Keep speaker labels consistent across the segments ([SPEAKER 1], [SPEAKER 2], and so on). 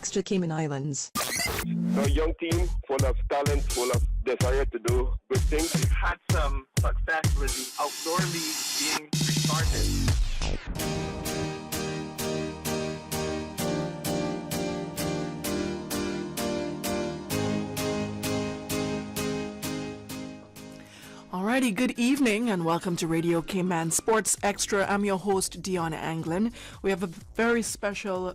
[SPEAKER 1] XTRA Cayman Islands.
[SPEAKER 2] A young team full of talent, full of desire to do good things.
[SPEAKER 3] We've had some success with the outdoor league being restarted.
[SPEAKER 4] Alrighty, good evening and welcome to Radio Cayman Sports Extra. I'm your host, Dionne Anglin. We have a very special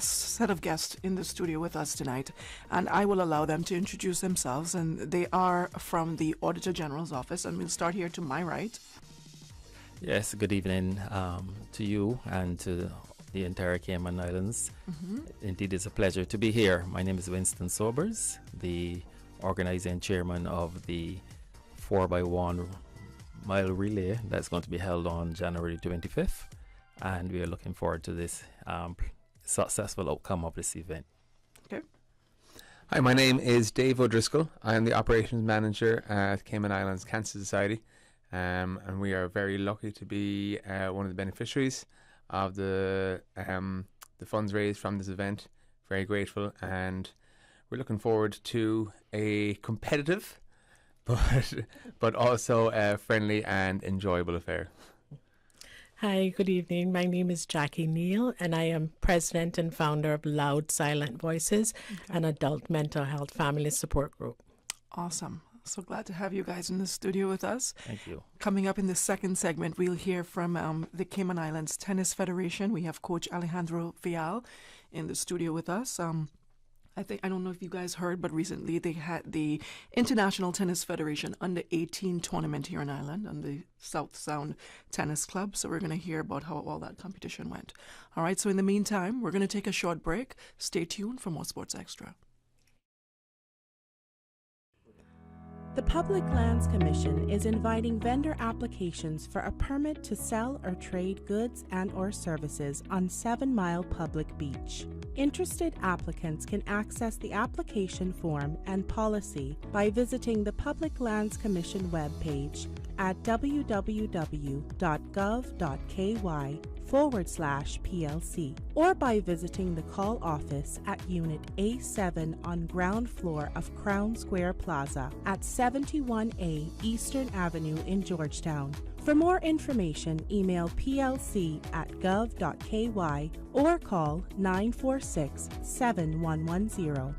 [SPEAKER 4] set of guests in the studio with us tonight, and I will allow them to introduce themselves, and they are from the Auditor General's office, and we'll start here to my right.
[SPEAKER 5] Yes, good evening to you and to the entire Cayman Islands. Indeed, it's a pleasure to be here. My name is Winston Sobers, the organizing chairman of the 4x1 mile relay that's going to be held on January 25th, and we are looking forward to this successful outcome of this event.
[SPEAKER 4] Okay.
[SPEAKER 6] Hi, my name is Dave O'Driscoll. I am the operations manager at Cayman Islands Cancer Society, and we are very lucky to be one of the beneficiaries of the funds raised from this event. Very grateful, and we're looking forward to a competitive but also a friendly and enjoyable affair.
[SPEAKER 7] Hi, good evening. My name is Jackie Neal, and I am president and founder of Loud Silent Voices, an adult mental health family support group.
[SPEAKER 4] Awesome. So glad to have you guys in the studio with us.
[SPEAKER 5] Thank you. Coming
[SPEAKER 4] Coming up in the second segment, we'll hear from the Cayman Islands Tennis Federation. We have Coach Alejandro Vial in the studio with us. I don't know if you guys heard, but recently they had the International Tennis Federation Under 18 tournament here in Ireland on the South Sound Tennis Club. So we're going to hear about how all that competition went. All right, so in the meantime, we're going to take a short break. Stay tuned for more Sports Extra.
[SPEAKER 8] The Public Lands Commission is inviting vendor applications for a permit to sell or trade goods and/or services on 7 Mile Public Beach. Interested applicants can access the application form and policy by visiting the Public Lands Commission webpage at www.gov.ky/PLC or by visiting the call office at Unit A7 on ground floor of Crown Square Plaza at 71A Eastern Avenue in Georgetown. For more information, email plc@gov.ky or call 946-7110.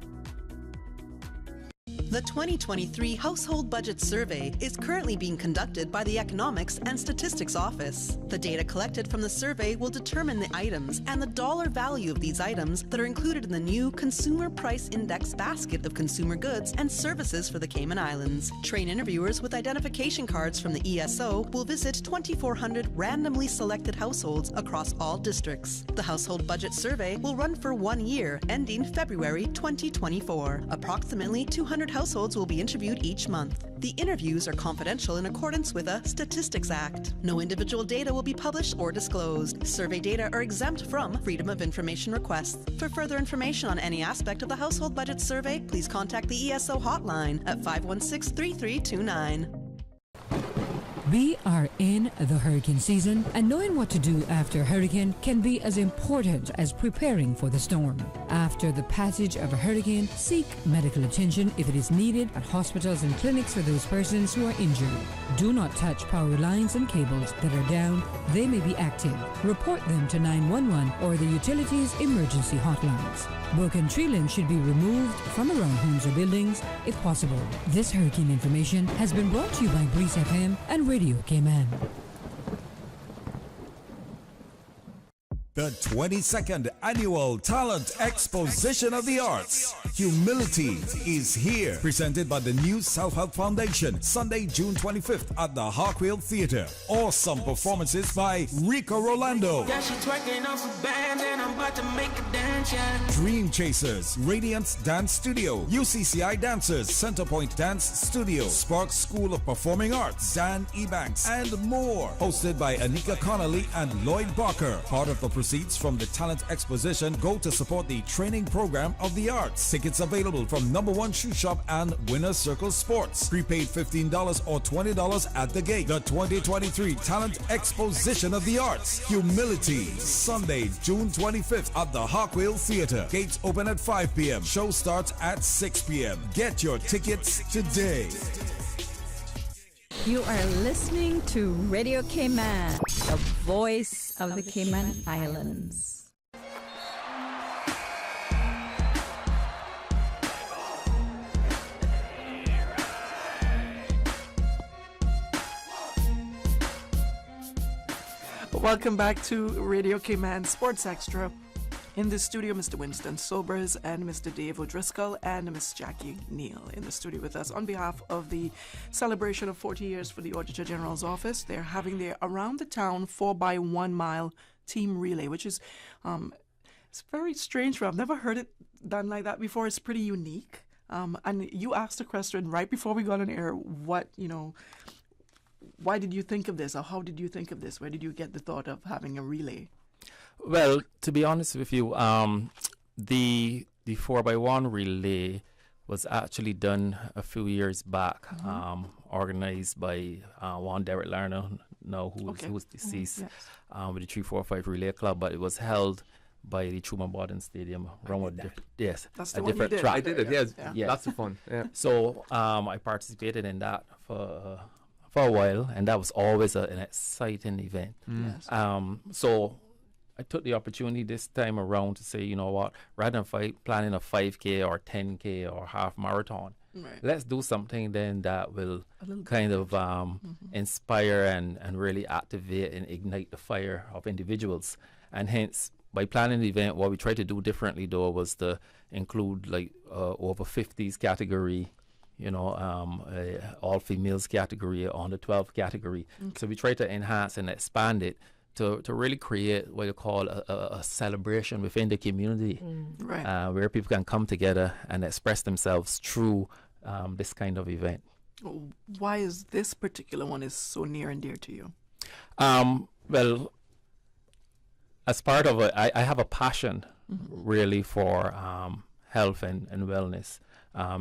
[SPEAKER 9] The 2023 Household Budget Survey is currently being conducted by the Economics and Statistics Office. The data collected from the survey will determine the items and the dollar value of these items that are included in the new Consumer Price Index basket of consumer goods and services for the Cayman Islands. Trained interviewers with identification cards from the ESO will visit 2,400 randomly selected households across all districts. The Household Budget Survey will run for 1 year, ending February 2024. Approximately 200 households will be interviewed each month. The interviews are confidential in accordance with a Statistics Act. No individual data will be published or disclosed. Survey data are exempt from Freedom of Information requests. For further information on any aspect of the Household Budget Survey, please contact the ESO hotline at 516-3329.
[SPEAKER 10] We are in the hurricane season, and knowing what to do after a hurricane can be as important as preparing for the storm. After the passage of a hurricane, seek medical attention if it is needed at hospitals and clinics for those persons who are injured. Do not touch power lines and cables that are down. They may be active. Report them to 911 or the utilities emergency hotlines. Broken tree limbs should be removed from around homes or buildings if possible. This hurricane information has been brought to you by Breeze FM and Radio Cayman.
[SPEAKER 11] The 22nd Annual Talent Exposition of the Arts, Humility, is here. Presented by the New Self-Help Foundation, Sunday, June 25th at the Hawkwheel Theatre. Awesome performances by Rico Rolando.
[SPEAKER 12] Yeah, she twerking off a band and I'm about to make a dance, yeah.
[SPEAKER 11] Dream Chasers, Radiance Dance Studio, UCCI Dancers, Centerpoint Dance Studio, Sparks School of Performing Arts, Dan Ebanks, and more. Hosted by Anika Connolly and Lloyd Barker. Part of the proceeds from the talent exposition go to support the training program of the arts. Tickets available from Number One Shoe Shop and Winner Circle Sports. Prepaid $15 or $20 at the gate. The 2023 Talent Exposition of the Arts, Humility, Sunday, June 25th at the Harkwell Theater. Gates open at 5 p.m. Show starts at 6 p.m. Get your tickets today.
[SPEAKER 1] You are listening to Radio Cayman, the voice of the Cayman Islands.
[SPEAKER 4] Welcome back to Radio Cayman Sports Extra. In the studio, Mr. Winston Sobers and Mr. Dave O'Driscoll and Miss Jackie Neal in the studio with us on behalf of the celebration of 40 years for the Auditor General's office. They're having their Around the Town 4x1 mile team relay, which is it's very strange. I've never heard it done like that before. It's pretty unique. And you asked a question right before we got on air, why did you think of this, or how did you think of this? Where did you get the thought of having a relay?
[SPEAKER 5] Well, to be honest with you, the 4x1 relay was actually done a few years back, organized by one Derek Lerner, now who's deceased, with the 345 Relay Club, but it was held by the Truman Borden Stadium.
[SPEAKER 4] That's the
[SPEAKER 5] a
[SPEAKER 4] one
[SPEAKER 5] different
[SPEAKER 4] you did.
[SPEAKER 5] track.
[SPEAKER 6] I did it, yes. Lots of fun. Yeah.
[SPEAKER 5] So I participated in that for a while, and that was always an exciting event.
[SPEAKER 4] Yes.
[SPEAKER 5] So I took the opportunity this time around to say, you know what, rather than planning a 5K or 10K or half marathon, let's do something then that will kind of inspire and really activate and ignite the fire of individuals. And hence, by planning the event, what we tried to do differently though was to include like over 50s category, all females category, on the 12 category. So we try to enhance and expand it to really create what you call a celebration within the community, where people can come together and express themselves through this kind of event.
[SPEAKER 4] Why is this particular one is so near and dear to you?
[SPEAKER 5] Well, as part of it, I have a passion really for health and wellness.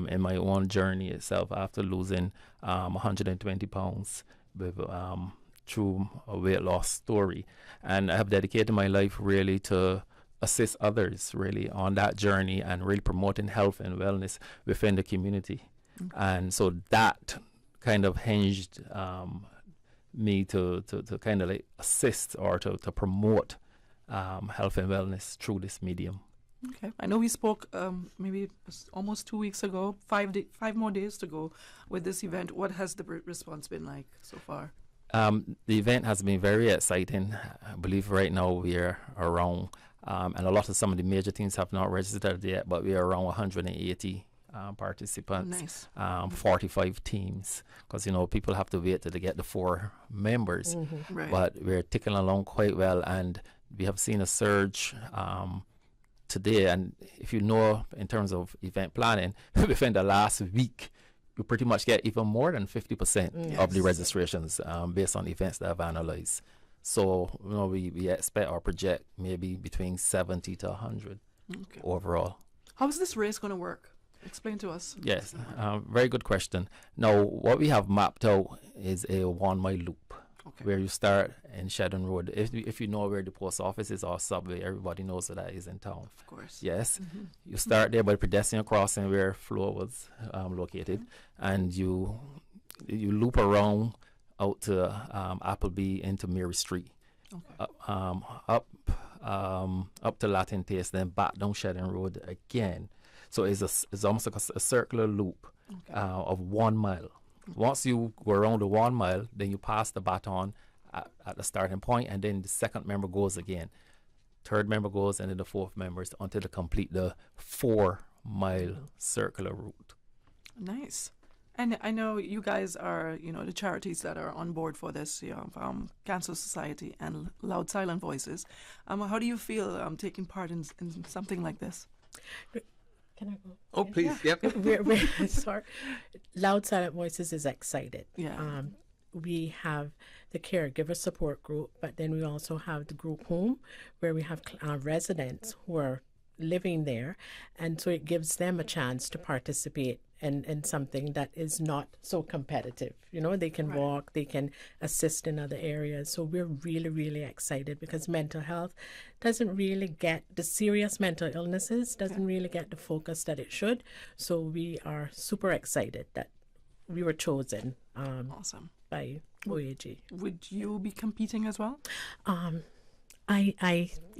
[SPEAKER 5] In my own journey itself, after losing 120 pounds through a weight loss story, and I have dedicated my life really to assist others really on that journey and really promoting health and wellness within the community. And so that kind of hinged me to kind of like assist or to promote health and wellness through this medium.
[SPEAKER 4] Okay, I know we spoke maybe almost 2 weeks ago, 5 more days to go with this event. What has the response been like so far?
[SPEAKER 5] The event has been very exciting. I believe right now we are around, and some of the major teams have not registered yet, but we are around 180 participants, 45 teams, because people have to wait till they get the 4 members. But we're ticking along quite well, and we have seen a surge today. And if you know, in terms of event planning, within the last week, you pretty much get even more than 50% of the registrations based on events that I've analyzed. So we expect or project maybe between 70 to 100 overall.
[SPEAKER 4] How is this race going to work? Explain to us.
[SPEAKER 5] Yes, very good question. Now, what we have mapped out is a 1 mile loop. Where you start in Shedden Road. If you know where the post office is or subway, everybody knows where that is in town.
[SPEAKER 4] Of course.
[SPEAKER 5] Yes. You start there by pedestrian crossing where Flo was located, and you loop around out to Appleby into Mary Street, up to Latin Taste, then back down Shedden Road again. So it's almost like a circular loop of 1 mile. Once you go around the 1 mile, then you pass the baton at the starting point, and then the second member goes again. Third member goes, and then the fourth members until they complete the 4 mile circular route.
[SPEAKER 4] Nice. And I know you guys are, the charities that are on board for this, Cancer Society and Loud Silent Voices. How do you feel taking part in something like this?
[SPEAKER 7] Can I go?
[SPEAKER 6] Oh, please.
[SPEAKER 7] Yeah.
[SPEAKER 6] Yep.
[SPEAKER 7] We're sorry. Loud Silent Voices is excited.
[SPEAKER 4] Yeah.
[SPEAKER 7] We have the caregiver support group, but then we also have the group home where we have residents who are living there, and so it gives them a chance to participate in something that is not so competitive. You know, they can walk, they can assist in other areas. So we're really, really excited because mental health doesn't really get, the serious mental illnesses doesn't really get the focus that it should. So we are super excited that we were chosen
[SPEAKER 4] awesome
[SPEAKER 7] by OAG.
[SPEAKER 4] Would you be competing as well?
[SPEAKER 7] You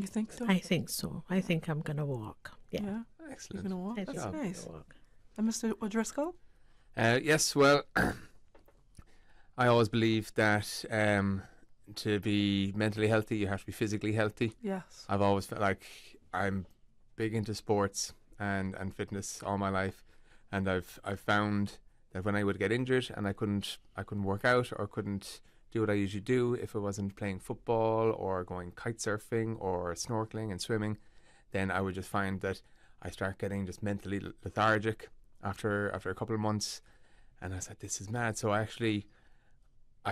[SPEAKER 4] think so?
[SPEAKER 7] I think so. I think I'm gonna walk. Yeah.
[SPEAKER 6] Excellent.
[SPEAKER 4] You're gonna walk?
[SPEAKER 7] I
[SPEAKER 4] That's
[SPEAKER 7] think I'm
[SPEAKER 4] nice.
[SPEAKER 7] gonna walk.
[SPEAKER 4] And Mr. O'Driscoll?
[SPEAKER 6] Yes, well, I always believe that to be mentally healthy, you have to be physically healthy.
[SPEAKER 4] Yes.
[SPEAKER 6] I've always felt like I'm big into sports and fitness all my life, and I've found that when I would get injured and I couldn't work out or couldn't do what I usually do, if I wasn't playing football or going kite surfing or snorkeling and swimming, then I would just find that I start getting just mentally lethargic after a couple of months, and I was like, this is mad. So I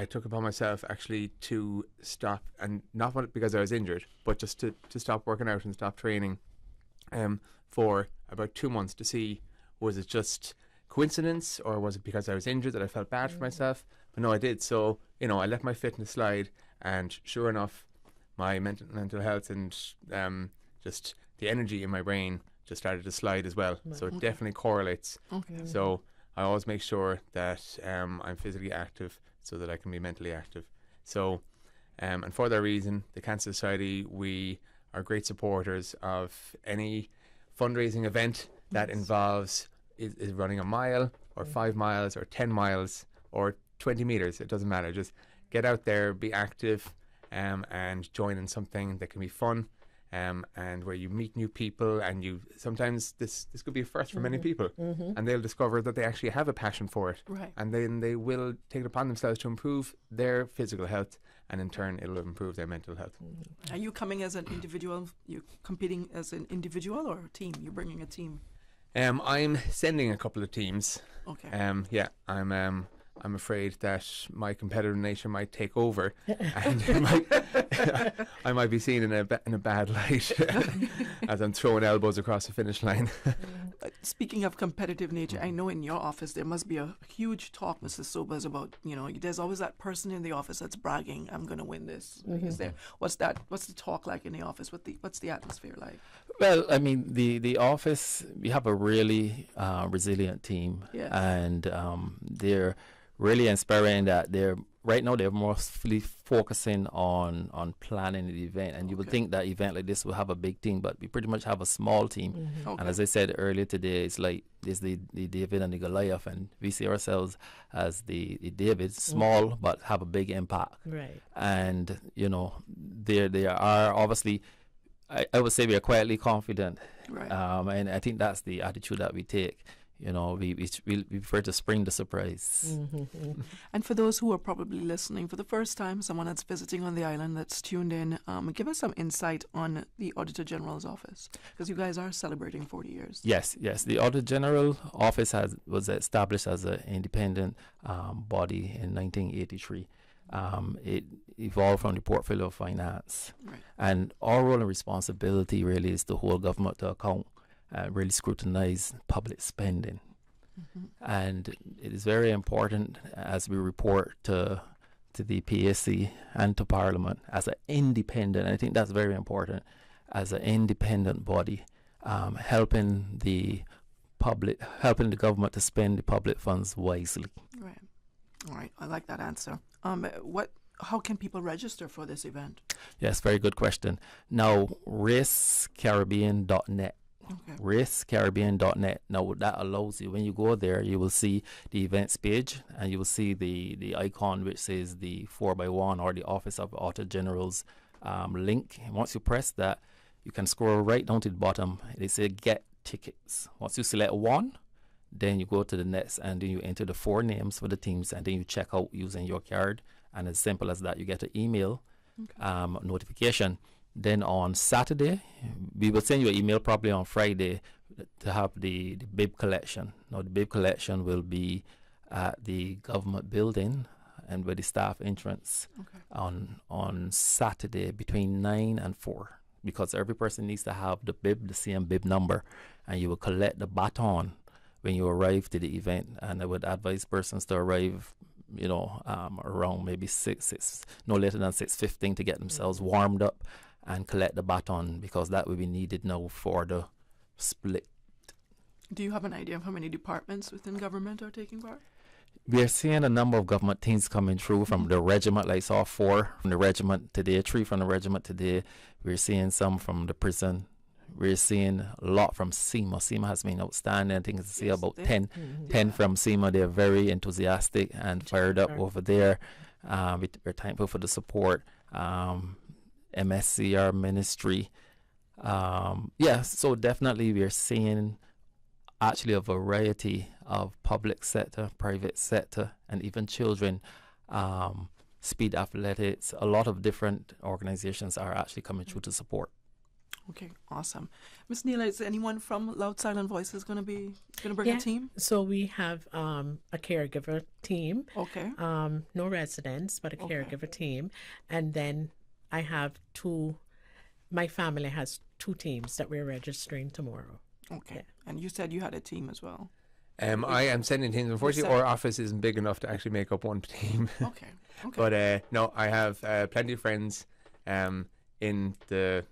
[SPEAKER 6] took upon myself actually to stop, and not because I was injured, but just to stop working out and stop training for about 2 months to see, was it just coincidence or was it because I was injured that I felt bad for myself? But no, I did. So, you know, I let my fitness slide, and sure enough, my mental health and just the energy in my brain just started to slide as well. So it definitely correlates.
[SPEAKER 4] Okay.
[SPEAKER 6] So I always make sure that I'm physically active so that I can be mentally active. So, and for that reason, the Cancer Society, we are great supporters of any fundraising event that involves is running a mile or 5 miles or 10 miles or 20 meters. It doesn't matter. Just get out there, be active, and join in something that can be fun, and where you meet new people, and you sometimes this could be a first for many people, and they'll discover that they actually have a passion for it, and then they will take it upon themselves to improve their physical health, and in turn it'll improve their mental health.
[SPEAKER 4] Are you coming as an individual? You competing as an individual or a team? You're bringing a team.
[SPEAKER 6] I'm sending a couple of teams.
[SPEAKER 4] Okay.
[SPEAKER 6] Yeah, I'm afraid that my competitive nature might take over, and I might be seen in a bad light as I'm throwing elbows across the finish line.
[SPEAKER 4] Speaking of competitive nature, I know in your office there must be a huge talk, Mr. Sobers, about, you know, there's always that person in the office that's bragging, I'm going to win this. Is there? What's the talk like in the office? What's the atmosphere like?
[SPEAKER 5] Well, I mean, the office, we have a really resilient team, and they're really inspiring that they're mostly focusing on planning the event, and you would think that event like this will have a big team, but we pretty much have a small team. And as I said earlier today, it's like there's the David and the Goliath, and we see ourselves as the David, small but have a big impact.
[SPEAKER 7] Right.
[SPEAKER 5] And you know, they are obviously, I would say we are quietly confident, and I think that's the attitude that we take. You know, we prefer to spring the surprise.
[SPEAKER 4] And for those who are probably listening for the first time, someone that's visiting on the island that's tuned in, give us some insight on the Auditor General's office, because you guys are celebrating 40 years.
[SPEAKER 5] Yes. The Auditor General office was established as an independent body in 1983. It evolved from the portfolio of finance, and our role and responsibility really is to hold government to account. Really scrutinize public spending. And it is very important as we report to the PAC and to Parliament as an independent, I think that's very important, as an independent body, helping the government to spend the public funds wisely.
[SPEAKER 4] Right. All right. I like that answer. How can people register for this event?
[SPEAKER 5] Yes, very good question. Now, racecaribbean.net. racecaribbean.net. Now that allows you, when you go there, you will see the events page, and you will see the icon which says the 4x1 or the Office of Auditor General's link. And once you press that, you can scroll right down to the bottom. They say get tickets. Once you select one, then you go to the next, and then you enter the 4 names for the teams, and then you check out using your card. And as simple as that, you get an email notification. Then on Saturday, we will send you an email probably on Friday to have the bib collection. Now, the bib collection will be at the government building and by the staff entrance on Saturday between 9 and 4, because every person needs to have the bib, the same bib number, and you will collect the baton when you arrive to the event. And I would advise persons to arrive, around maybe no later than 6:15 to get themselves warmed up and collect the baton, because that will be needed now for the split.
[SPEAKER 4] Do you have an idea of how many departments within government are taking part?
[SPEAKER 5] We are seeing a number of government teams coming through from the regiment. Like I saw 4 from the regiment today, 3 from the regiment today. We're seeing some from the prison. We're seeing a lot from SEMA. SEMA has been outstanding. I think it's about 10 from SEMA. They're very enthusiastic and fired up over there. We're thankful for the support. MSCR ministry. So definitely we're seeing actually a variety of public sector, private sector, and even children, speed athletics. A lot of different organizations are actually coming through to support.
[SPEAKER 4] Okay, awesome. Ms. Neela, is anyone from Loud Silent Voices going to bring a team?
[SPEAKER 7] So we have a caregiver team.
[SPEAKER 4] Okay.
[SPEAKER 7] No residents, but a caregiver team. And then I have my family has 2 teams that we're registering tomorrow.
[SPEAKER 4] Okay. And you said you had a team as well.
[SPEAKER 6] I am sending teams. Unfortunately, our office isn't big enough to actually make up one team.
[SPEAKER 4] Okay.
[SPEAKER 6] But no, I have plenty of friends in the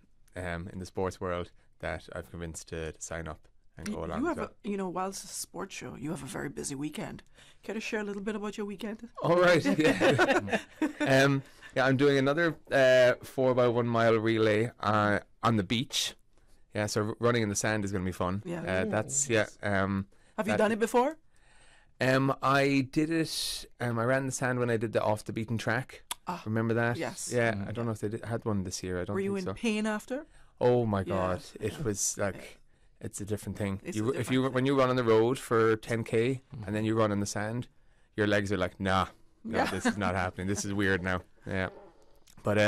[SPEAKER 6] sports world that I've convinced to sign up and go along.
[SPEAKER 4] While it's a sports show, you have a very busy weekend. Care to share a little bit about your weekend?
[SPEAKER 6] All right. Yeah. I'm doing another 4x1 mile relay on the beach. Yeah, so running in the sand is going to be fun.
[SPEAKER 4] Yeah.
[SPEAKER 6] Have
[SPEAKER 4] you done it before?
[SPEAKER 6] I did it. I ran in the sand when I did the off the beaten track. Remember that?
[SPEAKER 4] Yes.
[SPEAKER 6] Yeah. I don't know if they had one this year. I don't.
[SPEAKER 4] Were you
[SPEAKER 6] think
[SPEAKER 4] in
[SPEAKER 6] so.
[SPEAKER 4] pain after?
[SPEAKER 6] Oh my God! It was like, it's a different thing. When you run on the road for 10k and then you run in the sand, your legs are like, nah, this is not happening. This is weird now. Yeah. But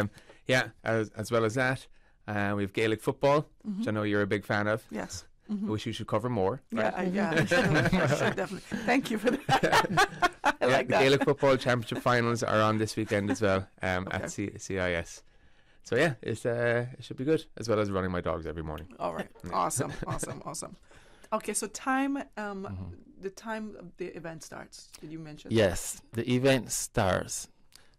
[SPEAKER 6] as well as that, we have Gaelic football, which I know you're a big fan of.
[SPEAKER 4] Yes.
[SPEAKER 6] I wish you should cover more.
[SPEAKER 4] Right? I should definitely. Thank you for that. I like that.
[SPEAKER 6] Gaelic football championship finals are on this weekend as well at CIS. So it should be good, as well as running my dogs every morning.
[SPEAKER 4] All right. Awesome. Okay, so time. The time of the event starts. Did you mention?
[SPEAKER 5] Yes, the event starts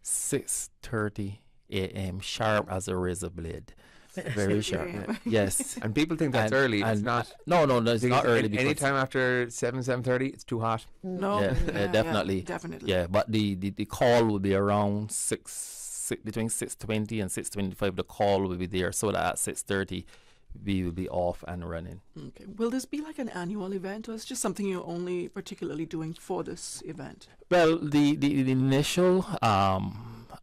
[SPEAKER 5] 6:30 a.m. sharp as a razor blade. Very sharp. Yes.
[SPEAKER 6] And people think that's early. It's not.
[SPEAKER 5] No, it's not early.
[SPEAKER 6] Any time after 7:30, it's too hot.
[SPEAKER 4] No.
[SPEAKER 5] Definitely.
[SPEAKER 4] Definitely.
[SPEAKER 5] Yeah, but the call will be around between 6:20 and 6:25. The call will be there, so that at 6:30 we will be off and running.
[SPEAKER 4] Okay. Will this be like an annual event, or is it just something you're only particularly doing for this event?
[SPEAKER 5] Well, the initial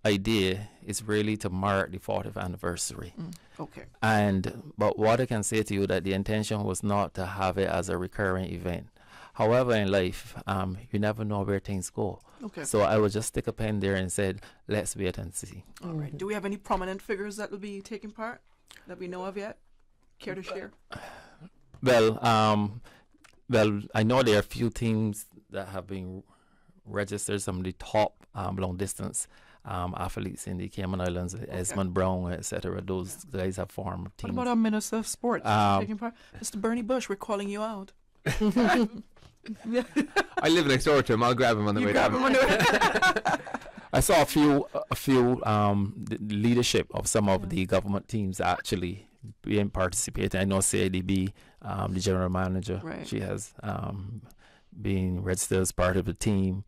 [SPEAKER 5] idea is really to mark the 40th anniversary.
[SPEAKER 4] Okay.
[SPEAKER 5] But what I can say to you, that the intention was not to have it as a recurring event. However, in life, you never know where things go.
[SPEAKER 4] Okay.
[SPEAKER 5] So I would just stick a pen there and said, let's wait and see.
[SPEAKER 4] All right. Do we have any prominent figures that will be taking part that we know of yet? Care to share?
[SPEAKER 5] Well, I know there are a few teams that have been registered, some of the top long distance athletes in the Cayman Islands, Esmond Brown, etc. Those guys have formed teams.
[SPEAKER 4] What about our Minister of Sports taking part? Mr. Bernie Bush, we're calling you out.
[SPEAKER 6] I live next door to him. I'll grab him on the way down.
[SPEAKER 5] I saw a few the leadership of some of the government teams actually being participating. I know CIDB, the general manager, she has been registered as part of the team.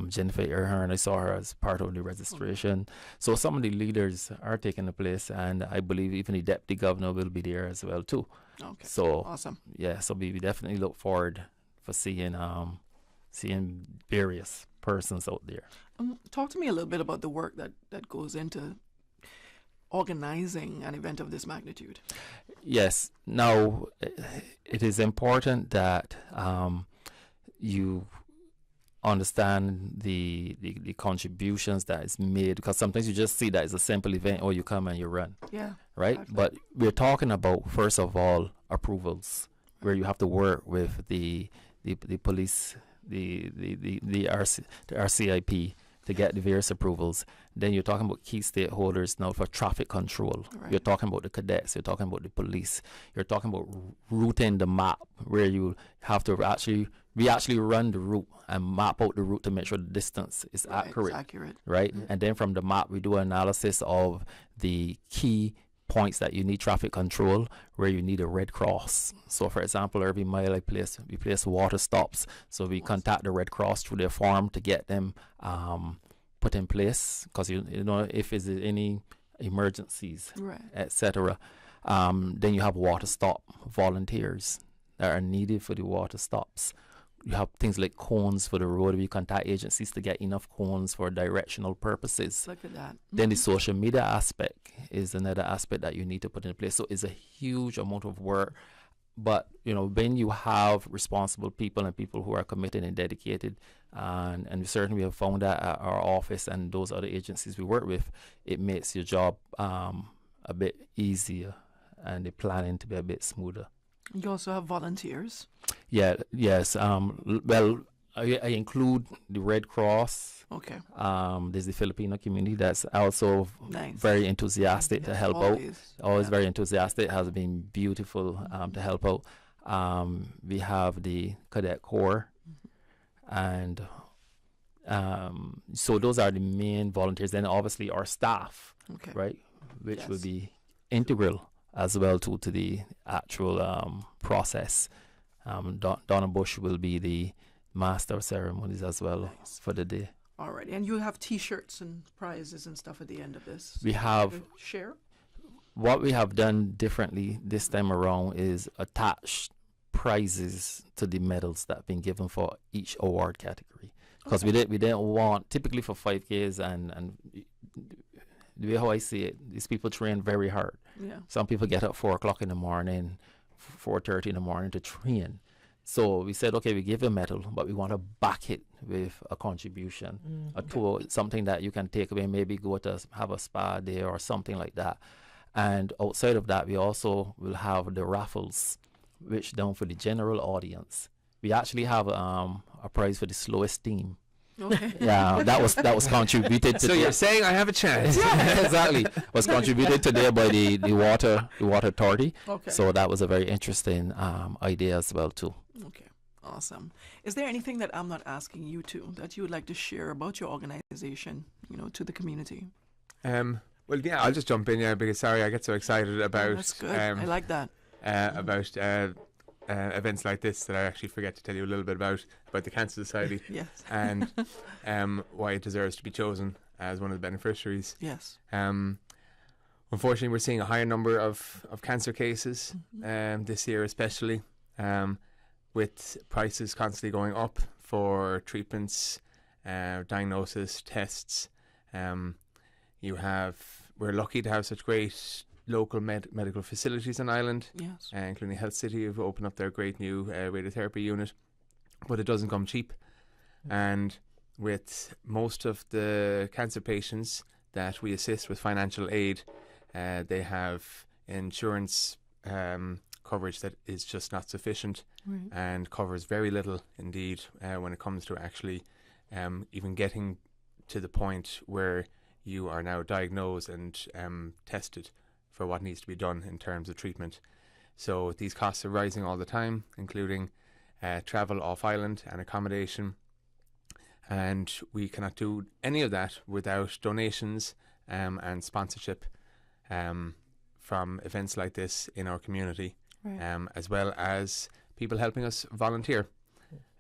[SPEAKER 5] Jennifer Earhart, I saw her as part of the registration. So some of the leaders are taking the place, and I believe even the deputy governor will be there as well too.
[SPEAKER 4] Okay.
[SPEAKER 5] So
[SPEAKER 4] awesome.
[SPEAKER 5] Yeah, so we definitely look forward for seeing various persons out there.
[SPEAKER 4] Talk to me a little bit about the work that goes into organizing an event of this magnitude.
[SPEAKER 5] Yes. Now, it is important that you understand the contributions that is made, because sometimes you just see that it's a simple event, or you come and you run.
[SPEAKER 4] Yeah.
[SPEAKER 5] Right?
[SPEAKER 4] Exactly.
[SPEAKER 5] But we're talking about, first of all, approvals, where you have to work with the police, the RCIP, to get the various approvals. Then you're talking about key stakeholders now for traffic control.
[SPEAKER 4] Right.
[SPEAKER 5] You're talking about the cadets. You're talking about the police. You're talking about routing the map, where you have to we actually run the route and map out the route to make sure the distance is accurate.
[SPEAKER 4] It's accurate.
[SPEAKER 5] Right? And then from the map, we do analysis of the key points that you need traffic control, where you need a red cross. So for example, every mile we place water stops. So we contact the Red Cross through their form to get them put in place, because you know, if there's any emergencies,
[SPEAKER 4] Right.
[SPEAKER 5] etc. Then you have water stop volunteers that are needed for the water stops. You have things like cones for the road. We contact agencies to get enough cones for directional purposes.
[SPEAKER 4] Look at that.
[SPEAKER 5] Then the social media aspect is another aspect that you need to put in place. So it's a huge amount of work. But, you know, when you have responsible people and people who are committed and dedicated, and certainly we have found that at our office and those other agencies we work with, it makes your job a bit easier and the planning to be a bit smoother.
[SPEAKER 4] You also have volunteers.
[SPEAKER 5] Yes. Well, I include the Red Cross.
[SPEAKER 4] Okay.
[SPEAKER 5] There's the Filipino community that's also
[SPEAKER 4] Nice.
[SPEAKER 5] very enthusiastic to help
[SPEAKER 4] always.
[SPEAKER 5] out. Always very enthusiastic. It has been beautiful to help out. We have the Cadet Corps, and so those are the main volunteers. Then obviously our staff,
[SPEAKER 4] Okay.
[SPEAKER 5] right, which
[SPEAKER 4] Yes.
[SPEAKER 5] will be integral as well to the actual process. Donna Bush will be the master of ceremonies as well for the day.
[SPEAKER 4] All right. And you have T-shirts and prizes and stuff at the end of this.
[SPEAKER 5] We have
[SPEAKER 4] Share?
[SPEAKER 5] what we have done differently this time around is attach prizes to the medals that have been given for each award category, because we didn't want, typically for 5Ks and the way how I see it, these people train very hard.
[SPEAKER 4] Yeah.
[SPEAKER 5] Some people get up 4 o'clock in the morning, 4:30 in the morning to train. So we said, okay, we give a medal, but we want to back it with a contribution, a tool, something that you can take away, maybe go to have a spa day or something like that. And outside of that, we also will have the raffles, which down for the general audience. We actually have a prize for the slowest team.
[SPEAKER 4] Okay.
[SPEAKER 5] Yeah, that was contributed to.
[SPEAKER 6] So you're saying I have a chance?
[SPEAKER 5] Yeah, exactly. Was contributed today by the water authority.
[SPEAKER 4] Okay.
[SPEAKER 5] So that was a very interesting idea as well too.
[SPEAKER 4] Okay. Awesome. Is there anything that I'm not asking you to that you would like to share about your organization, you know, to the community?
[SPEAKER 6] Well, yeah, I'll just jump in, because sorry, I get so excited about.
[SPEAKER 4] That's good. I like that.
[SPEAKER 6] About events like this that I actually forget to tell you a little bit about the Cancer Society.
[SPEAKER 4] Yes.
[SPEAKER 6] And why it deserves to be chosen as one of the beneficiaries.
[SPEAKER 4] Yes.
[SPEAKER 6] Unfortunately, we're seeing a higher number of cancer cases this year, especially with prices constantly going up for treatments, diagnosis, tests. We're lucky to have such great local medical facilities on Ireland,
[SPEAKER 4] Yes.
[SPEAKER 6] including Health City, who've opened up their great new radiotherapy unit, but it doesn't come cheap. And with most of the cancer patients that we assist with financial aid, they have insurance coverage that is just not sufficient,
[SPEAKER 4] Right.
[SPEAKER 6] and covers very little indeed when it comes to actually even getting to the point where you are now diagnosed and tested for what needs to be done in terms of treatment. So these costs are rising all the time, including travel off island and accommodation. And we cannot do any of that without donations and sponsorship from events like this in our community,
[SPEAKER 4] Right.
[SPEAKER 6] as well as people helping us volunteer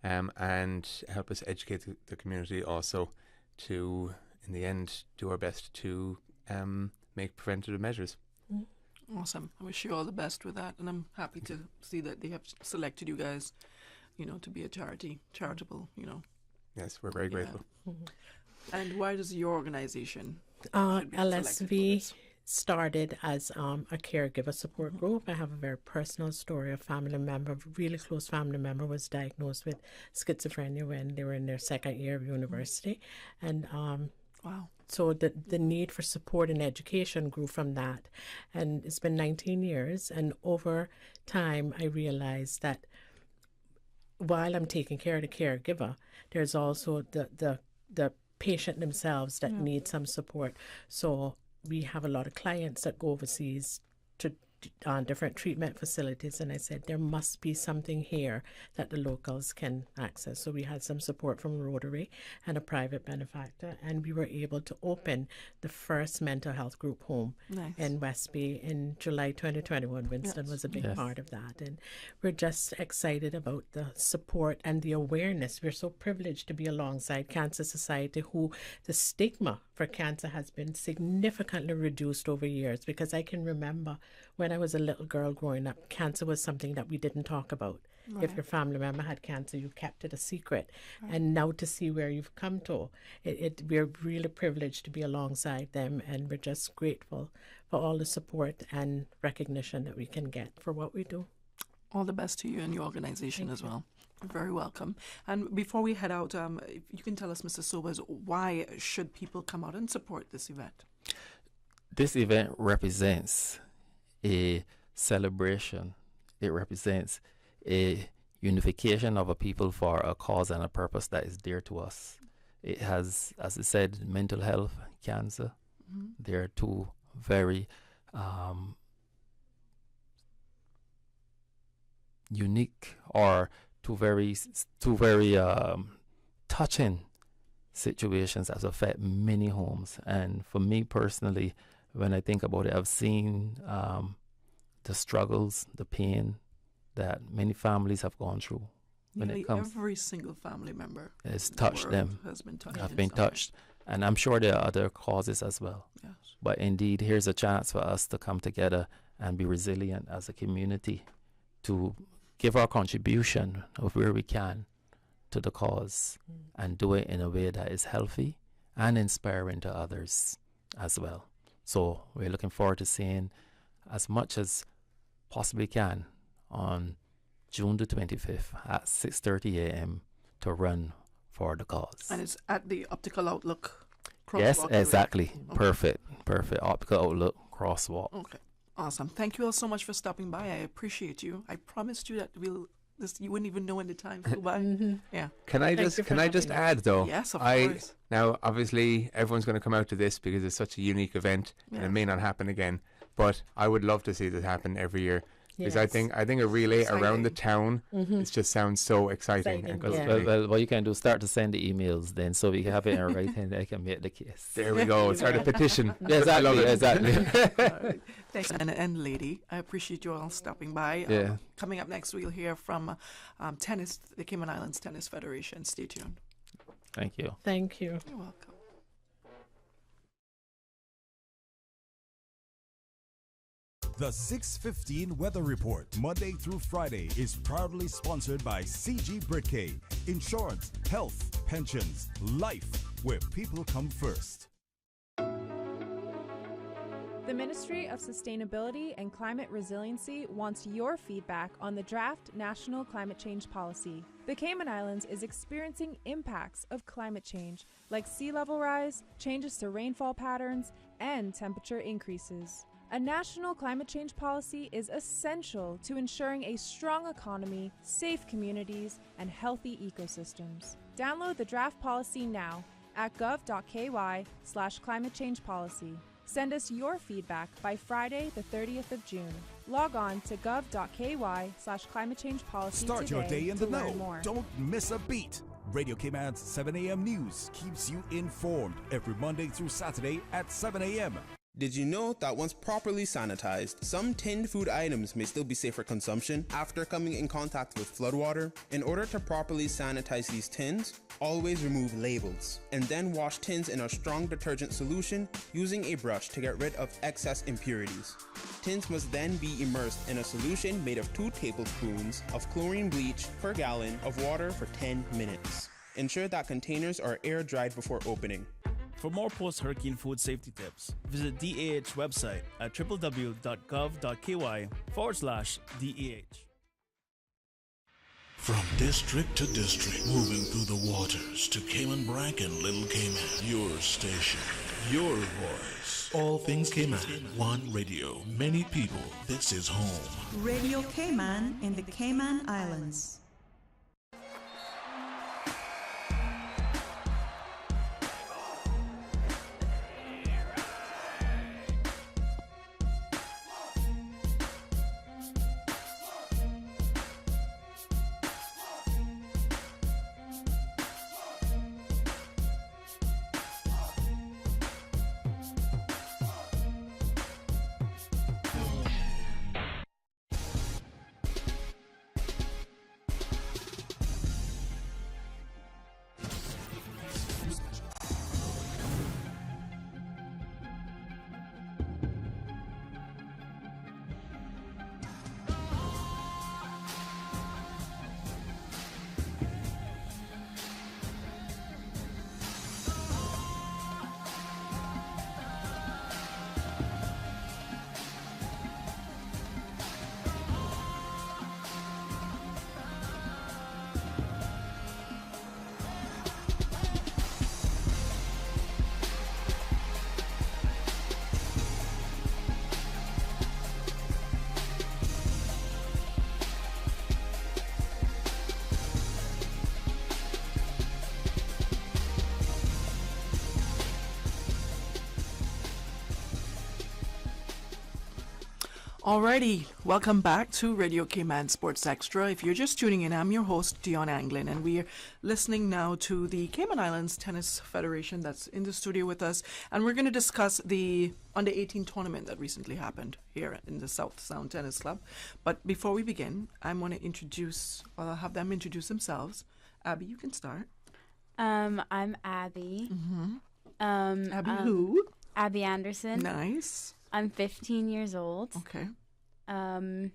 [SPEAKER 6] and help us educate the community also to, in the end, do our best to make preventative measures.
[SPEAKER 4] Awesome. I wish you all the best with that, and I'm happy to see that they have selected you guys, you know, to be a charitable, you know.
[SPEAKER 6] Yes, we're very grateful.
[SPEAKER 4] And why does your organization should be selected for
[SPEAKER 7] LSV
[SPEAKER 4] this?
[SPEAKER 7] started as a caregiver support group. I have a very personal story. A family member, a really close family member, was diagnosed with schizophrenia when they were in their second year of university, and
[SPEAKER 4] Wow.
[SPEAKER 7] so the need for support and education grew from that. And it's been 19 years, and over time I realized that while I'm taking care of the caregiver, there's also the patient themselves that need some support. So we have a lot of clients that go overseas to different treatment facilities, and I said there must be something here that the locals can access. So we had some support from Rotary and a private benefactor, and we were able to open the first mental health group home in West Bay in July 2021. Winston was a big part of that, and we're just excited about the support and the awareness. We're so privileged to be alongside Cancer Society, who the stigma for cancer has been significantly reduced over years, because I can remember when I was a little girl growing up, cancer was something that we didn't talk about. Right. If your family member had cancer, you kept it a secret. Right. And now to see where you've come to, we're really privileged to be alongside them, and we're just grateful for all the support and recognition that we can get for what we do.
[SPEAKER 4] All the best to you and your organization as well. You're very welcome. And before we head out, if you can tell us, Mr. Sobers, why should people come out and support this event?
[SPEAKER 5] This event represents a celebration. It represents a unification of a people for a cause and a purpose that is dear to us. It has, as I said, mental health, cancer. Mm-hmm. They are two very unique or two very touching situations that affect many homes. And for me personally, when I think about it, I've seen the struggles, the pain that many families have gone through. When it comes,
[SPEAKER 4] every single family member
[SPEAKER 5] has touched them,
[SPEAKER 4] has been touched.
[SPEAKER 5] Have been touched. And I'm sure there are other causes as well. Yes. But indeed, here's a chance for us to come together and be resilient as a community, to give our contribution of where we can to the cause, and do it in a way that is healthy and inspiring to others as well. So we're looking forward to seeing as much as possibly can on June the 25th at 6:30 a.m. to run for the cause.
[SPEAKER 4] And it's at the Optical Outlook crosswalk.
[SPEAKER 5] Yes, exactly. Okay. Perfect. Optical Outlook crosswalk.
[SPEAKER 4] Okay. Awesome. Thank you all so much for stopping by. I appreciate you. I promised you that you wouldn't even know when the time flew by. Mm-hmm. Yeah.
[SPEAKER 6] Can I just add though?
[SPEAKER 4] Yes, of course.
[SPEAKER 6] Now, obviously, everyone's going to come out to this because it's such a unique event, and it may not happen again. But I would love to see this happen every year. Because I think a relay around the town, it just sounds so exciting.
[SPEAKER 5] Well, you can do start to send the emails then, so we can have it in writing. I can make the case.
[SPEAKER 6] There we go. Start a petition.
[SPEAKER 5] Exactly.
[SPEAKER 4] Right. Thanks, and lady. I appreciate you all stopping by. Coming up next, we'll hear from tennis, the Cayman Islands Tennis Federation. Stay tuned.
[SPEAKER 5] Thank you.
[SPEAKER 7] Thank you.
[SPEAKER 4] You're welcome.
[SPEAKER 11] The 6:15 Weather Report, Monday through Friday, is proudly sponsored by CG Britcay. Insurance, health, pensions, life, where people come first.
[SPEAKER 13] The Ministry of Sustainability and Climate Resiliency wants your feedback on the draft National Climate Change Policy. The Cayman Islands is experiencing impacts of climate change, like sea level rise, changes to rainfall patterns, and temperature increases. A national climate change policy is essential to ensuring a strong economy, safe communities, and healthy ecosystems. Download the draft policy now at gov.ky/climate change policy. Send us your feedback by Friday, the 30th of June. Log on to gov.ky/climate change policy.
[SPEAKER 11] Start your day in the know.
[SPEAKER 13] More.
[SPEAKER 11] Don't miss a beat. Radio Cayman's 7 a.m. news keeps you informed every Monday through Saturday at 7 a.m.
[SPEAKER 14] Did you know that once properly sanitized, some tinned food items may still be safe for consumption after coming in contact with floodwater? In order to properly sanitize these tins, always remove labels, and then wash tins in a strong detergent solution using a brush to get rid of excess impurities. Tins must then be immersed in a solution made of 2 tablespoons of chlorine bleach per gallon of water for 10 minutes. Ensure that containers are air dried before opening.
[SPEAKER 15] For more post-hurricane food safety tips, visit DAH website at www.gov.ky/DAH.
[SPEAKER 16] From district to district, moving through the waters to Cayman Brac and Little Cayman. Your station, your voice. All things Cayman. One radio, many people. This is home.
[SPEAKER 17] Radio Cayman in the Cayman Islands.
[SPEAKER 4] Alrighty, welcome back to Radio Cayman Sports Extra. If you're just tuning in, I'm your host, Dionne Anglin, and we are listening now to the Cayman Islands Tennis Federation that's in the studio with us, and we're going to discuss the Under 18 tournament that recently happened here in the South Sound Tennis Club. But before we begin, I'm going to I'll have them introduce themselves. Abby, you can start.
[SPEAKER 18] I'm Abby.
[SPEAKER 4] Abby who?
[SPEAKER 18] Abby Anderson.
[SPEAKER 4] Nice.
[SPEAKER 18] I'm 15 years old.
[SPEAKER 4] Okay.
[SPEAKER 18] I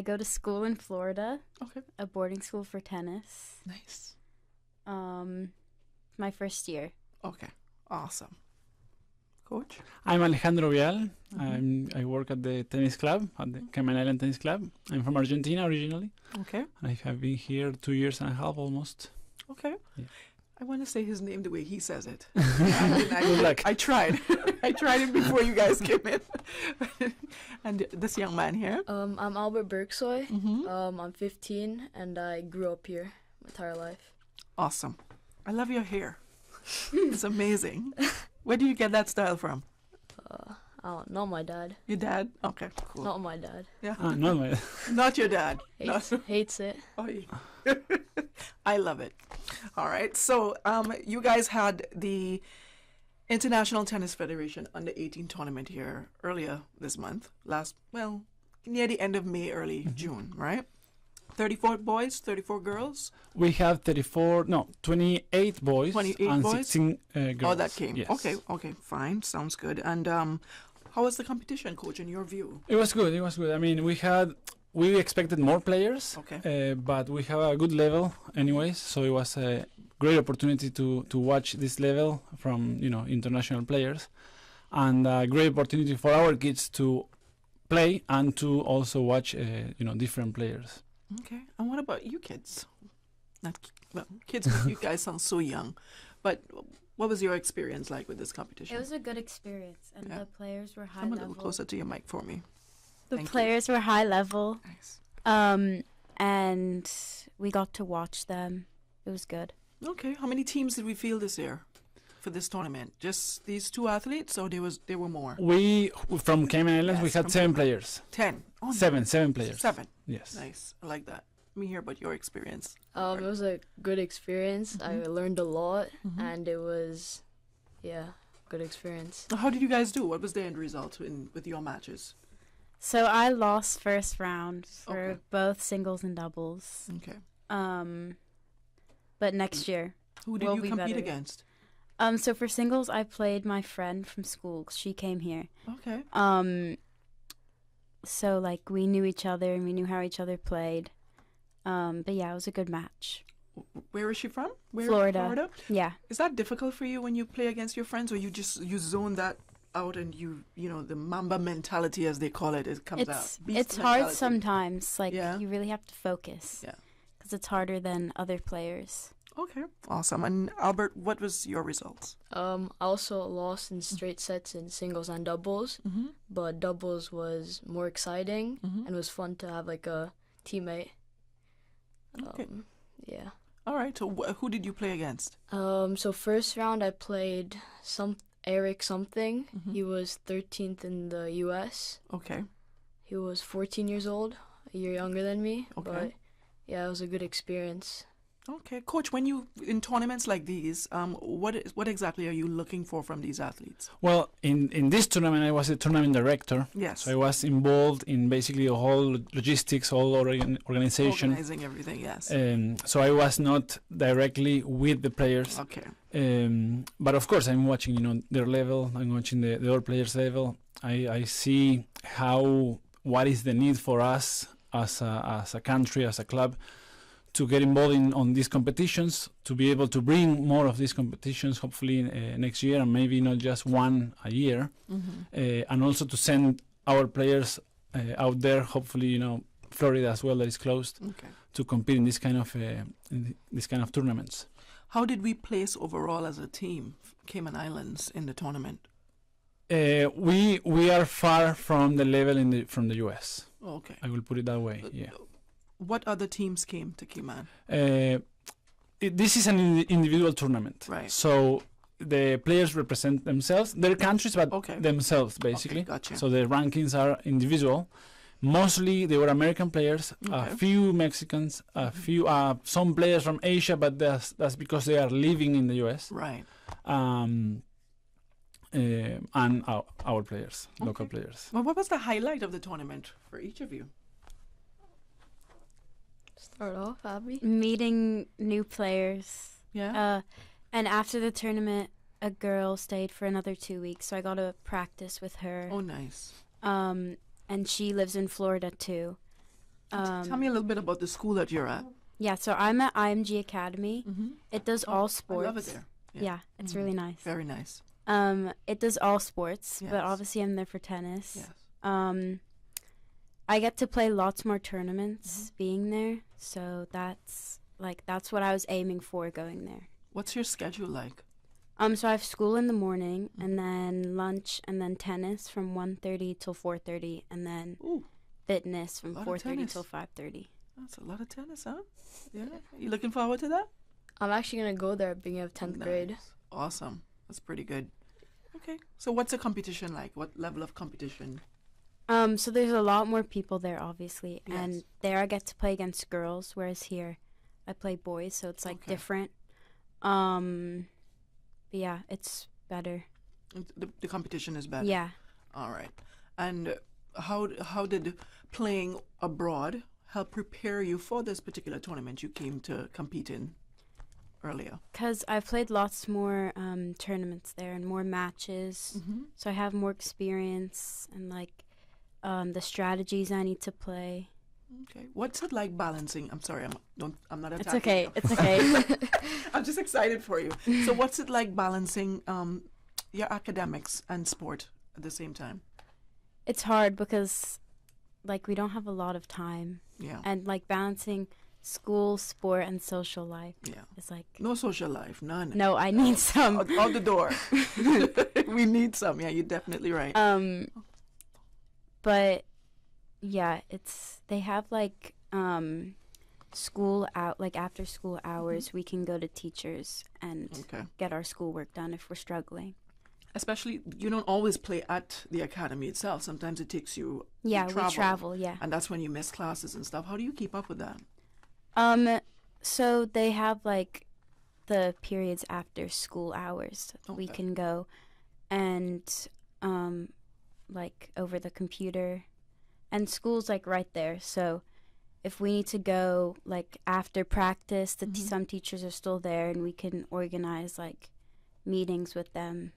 [SPEAKER 18] go to school in Florida.
[SPEAKER 4] Okay.
[SPEAKER 18] A boarding school for tennis.
[SPEAKER 4] Nice.
[SPEAKER 18] My first year.
[SPEAKER 4] Okay. Awesome. Coach?
[SPEAKER 19] I'm Alejandro Vial. I work at the tennis club, at the Cayman Island Tennis Club. I'm from Argentina originally.
[SPEAKER 4] Okay.
[SPEAKER 19] I have been here 2 years and a half almost.
[SPEAKER 4] Okay.
[SPEAKER 19] Yeah.
[SPEAKER 4] I want to say his name the way he says it.
[SPEAKER 19] Good luck.
[SPEAKER 4] I tried. I tried it before you guys came in. And this young man here.
[SPEAKER 20] I'm Albert Bergsoy. I'm 15 and I grew up here my entire life.
[SPEAKER 4] Awesome. I love your hair. It's amazing. Where do you get that style from?
[SPEAKER 20] Not my dad.
[SPEAKER 4] Your dad? Okay, cool.
[SPEAKER 20] Not my dad.
[SPEAKER 4] Yeah.
[SPEAKER 19] Not my dad.
[SPEAKER 4] Not your dad.
[SPEAKER 20] Hates it.
[SPEAKER 4] Oh, yeah. I love it. All right. So, you guys had the International Tennis Federation Under 18 tournament here earlier this month. Near the end of May, early June, right? 34 boys, 34 girls?
[SPEAKER 19] We have 28 boys
[SPEAKER 4] 28
[SPEAKER 19] and
[SPEAKER 4] boys?
[SPEAKER 19] 16 girls.
[SPEAKER 4] Oh, that came.
[SPEAKER 19] Yes.
[SPEAKER 4] Okay, fine. Sounds good. And how was the competition, Coach, in your view?
[SPEAKER 19] It was good. I mean, we expected more players, but we have a good level anyways, so it was a great opportunity to watch this level from international players, and a great opportunity for our kids to play and to also watch different players.
[SPEAKER 4] Okay. And what about you kids? Kids, you guys sound so young, but what was your experience like with this competition?
[SPEAKER 18] It was a good experience, and the players were high
[SPEAKER 4] Come
[SPEAKER 18] level.
[SPEAKER 4] a little closer to your mic for me.
[SPEAKER 18] The players were high level.
[SPEAKER 4] Nice.
[SPEAKER 18] And we got to watch them. It was good.
[SPEAKER 4] Okay. How many teams did we field this year for this tournament? Just these two athletes, or there were more?
[SPEAKER 19] We from Cayman Islands, we had 7 players.
[SPEAKER 4] 10. Oh,
[SPEAKER 19] seven players.
[SPEAKER 4] 7.
[SPEAKER 19] Yes.
[SPEAKER 4] Nice. I like that. Let me hear about your experience.
[SPEAKER 20] It was a good experience. I learned a lot, and it was, good experience.
[SPEAKER 4] How did you guys do? What was the end result with your matches?
[SPEAKER 18] So I lost first round for both singles and doubles.
[SPEAKER 4] Okay.
[SPEAKER 18] But next year,
[SPEAKER 4] who did you compete against?
[SPEAKER 18] So for singles, I played my friend from school. 'Cause she came here.
[SPEAKER 4] Okay.
[SPEAKER 18] So we knew each other and we knew how each other played. But yeah, it was a good match.
[SPEAKER 4] Where is she from?
[SPEAKER 18] Florida. Yeah.
[SPEAKER 4] Is that difficult for you when you play against your friends, or you zone that out and the Mamba mentality, as they call it, comes out?
[SPEAKER 18] It's hard sometimes. You really have to focus.
[SPEAKER 4] Yeah.
[SPEAKER 18] Because it's harder than other players.
[SPEAKER 4] Okay. Awesome. And Albert, what was your results?
[SPEAKER 20] I also lost in straight sets in singles and doubles, but doubles was more exciting and it was fun to have a teammate.
[SPEAKER 4] Okay.
[SPEAKER 20] Yeah.
[SPEAKER 4] All right. So who did you play against?
[SPEAKER 20] So first round I played Eric something. He was 13th in the U.S.
[SPEAKER 4] Okay.
[SPEAKER 20] He was 14 years old, a year younger than me.
[SPEAKER 4] Okay.
[SPEAKER 20] But yeah, it was a good experience.
[SPEAKER 4] Okay, Coach. When you in tournaments like these, what exactly are you looking for from these athletes?
[SPEAKER 19] Well, in this tournament, I was the tournament director.
[SPEAKER 4] Yes.
[SPEAKER 19] So I was involved in basically the whole logistics, whole organization.
[SPEAKER 4] Organizing everything, yes.
[SPEAKER 19] So I was not directly with the players.
[SPEAKER 4] Okay.
[SPEAKER 19] But of course, I'm watching, their level. I'm watching the other players' level. I see what is the need for us as a country, as a club, to get involved on these competitions, to be able to bring more of these competitions, hopefully next year, and maybe not just one a year, and also to send our players out there, hopefully, Florida as well, that is closed, to compete in this kind of tournaments.
[SPEAKER 4] How did we place overall as a team, Cayman Islands, in the tournament?
[SPEAKER 19] We are far from the level from the US.
[SPEAKER 4] Okay.
[SPEAKER 19] I will put it that way. Yeah.
[SPEAKER 4] What other teams came to Cayman?
[SPEAKER 19] This is an individual tournament.
[SPEAKER 4] Right.
[SPEAKER 19] So the players represent themselves, their countries, but themselves basically.
[SPEAKER 4] Okay, gotcha.
[SPEAKER 19] So the rankings are individual. Mostly they were American players, a few Mexicans, a few some players from Asia, but that's because they are living in the US.
[SPEAKER 4] Right.
[SPEAKER 19] And our players, local players.
[SPEAKER 4] Well, what was the highlight of the tournament for each of you?
[SPEAKER 20] Start off, Abby.
[SPEAKER 18] Meeting new players.
[SPEAKER 4] Yeah.
[SPEAKER 18] And after the tournament, a girl stayed for another 2 weeks, so I got to practice with her.
[SPEAKER 4] Oh, nice.
[SPEAKER 18] And she lives in Florida too.
[SPEAKER 4] Tell me a little bit about the school that you're at.
[SPEAKER 18] Yeah, so I'm at IMG Academy. It does all sports.
[SPEAKER 4] I love it there.
[SPEAKER 18] Yeah, it's really nice.
[SPEAKER 4] Very nice.
[SPEAKER 18] It does all sports,
[SPEAKER 4] Yes.
[SPEAKER 18] but obviously I'm there for tennis.
[SPEAKER 4] Yes.
[SPEAKER 18] I get to play lots more tournaments being there, so that's what I was aiming for going there.
[SPEAKER 4] What's your schedule like?
[SPEAKER 18] So I have school in the morning, and then lunch, and then tennis from 1:30 till 4:30, and then fitness from 4:30 till 5:30.
[SPEAKER 4] That's a lot of tennis, huh? Yeah. You looking forward to that?
[SPEAKER 20] I'm actually going to go there beginning of 10th grade.
[SPEAKER 4] Awesome. That's pretty good. Okay. So what's the competition like? What level of competition?
[SPEAKER 18] So there's a lot more people there, obviously, and there I get to play against girls, whereas here I play boys, so it's like different. But yeah, it's better.
[SPEAKER 4] The competition is better.
[SPEAKER 18] Yeah.
[SPEAKER 4] All right. And how did playing abroad help prepare you for this particular tournament you came to compete in earlier?
[SPEAKER 18] Because I've played lots more tournaments there and more matches, so I have more experience and like the strategies I need to play.
[SPEAKER 4] Okay. What's it like balancing? I'm sorry, I'm not attacking.
[SPEAKER 18] It's okay.
[SPEAKER 4] you.
[SPEAKER 18] It's okay.
[SPEAKER 4] I'm just excited for you. So what's it like balancing your academics and sport at the same time?
[SPEAKER 18] It's hard because like we don't have a lot of time.
[SPEAKER 4] Yeah.
[SPEAKER 18] And like balancing school, sport, and social life.
[SPEAKER 4] Yeah.
[SPEAKER 18] It's like
[SPEAKER 4] no social life, none.
[SPEAKER 18] No, I need some.
[SPEAKER 4] Out the door. We need some. Yeah, you're definitely right.
[SPEAKER 18] But yeah, they have like school out, like after school hours we can go to teachers and get our schoolwork done if we're struggling.
[SPEAKER 4] Especially, you don't always play at the academy itself. Sometimes it takes you
[SPEAKER 18] we
[SPEAKER 4] travel.
[SPEAKER 18] travel, yeah.
[SPEAKER 4] And that's when you miss classes and stuff. How do you keep up with that?
[SPEAKER 18] So they have like the periods after school hours we can go and like over the computer, and school's like right there, so if we need to go like after practice, some teachers are still there and we can organize like meetings with them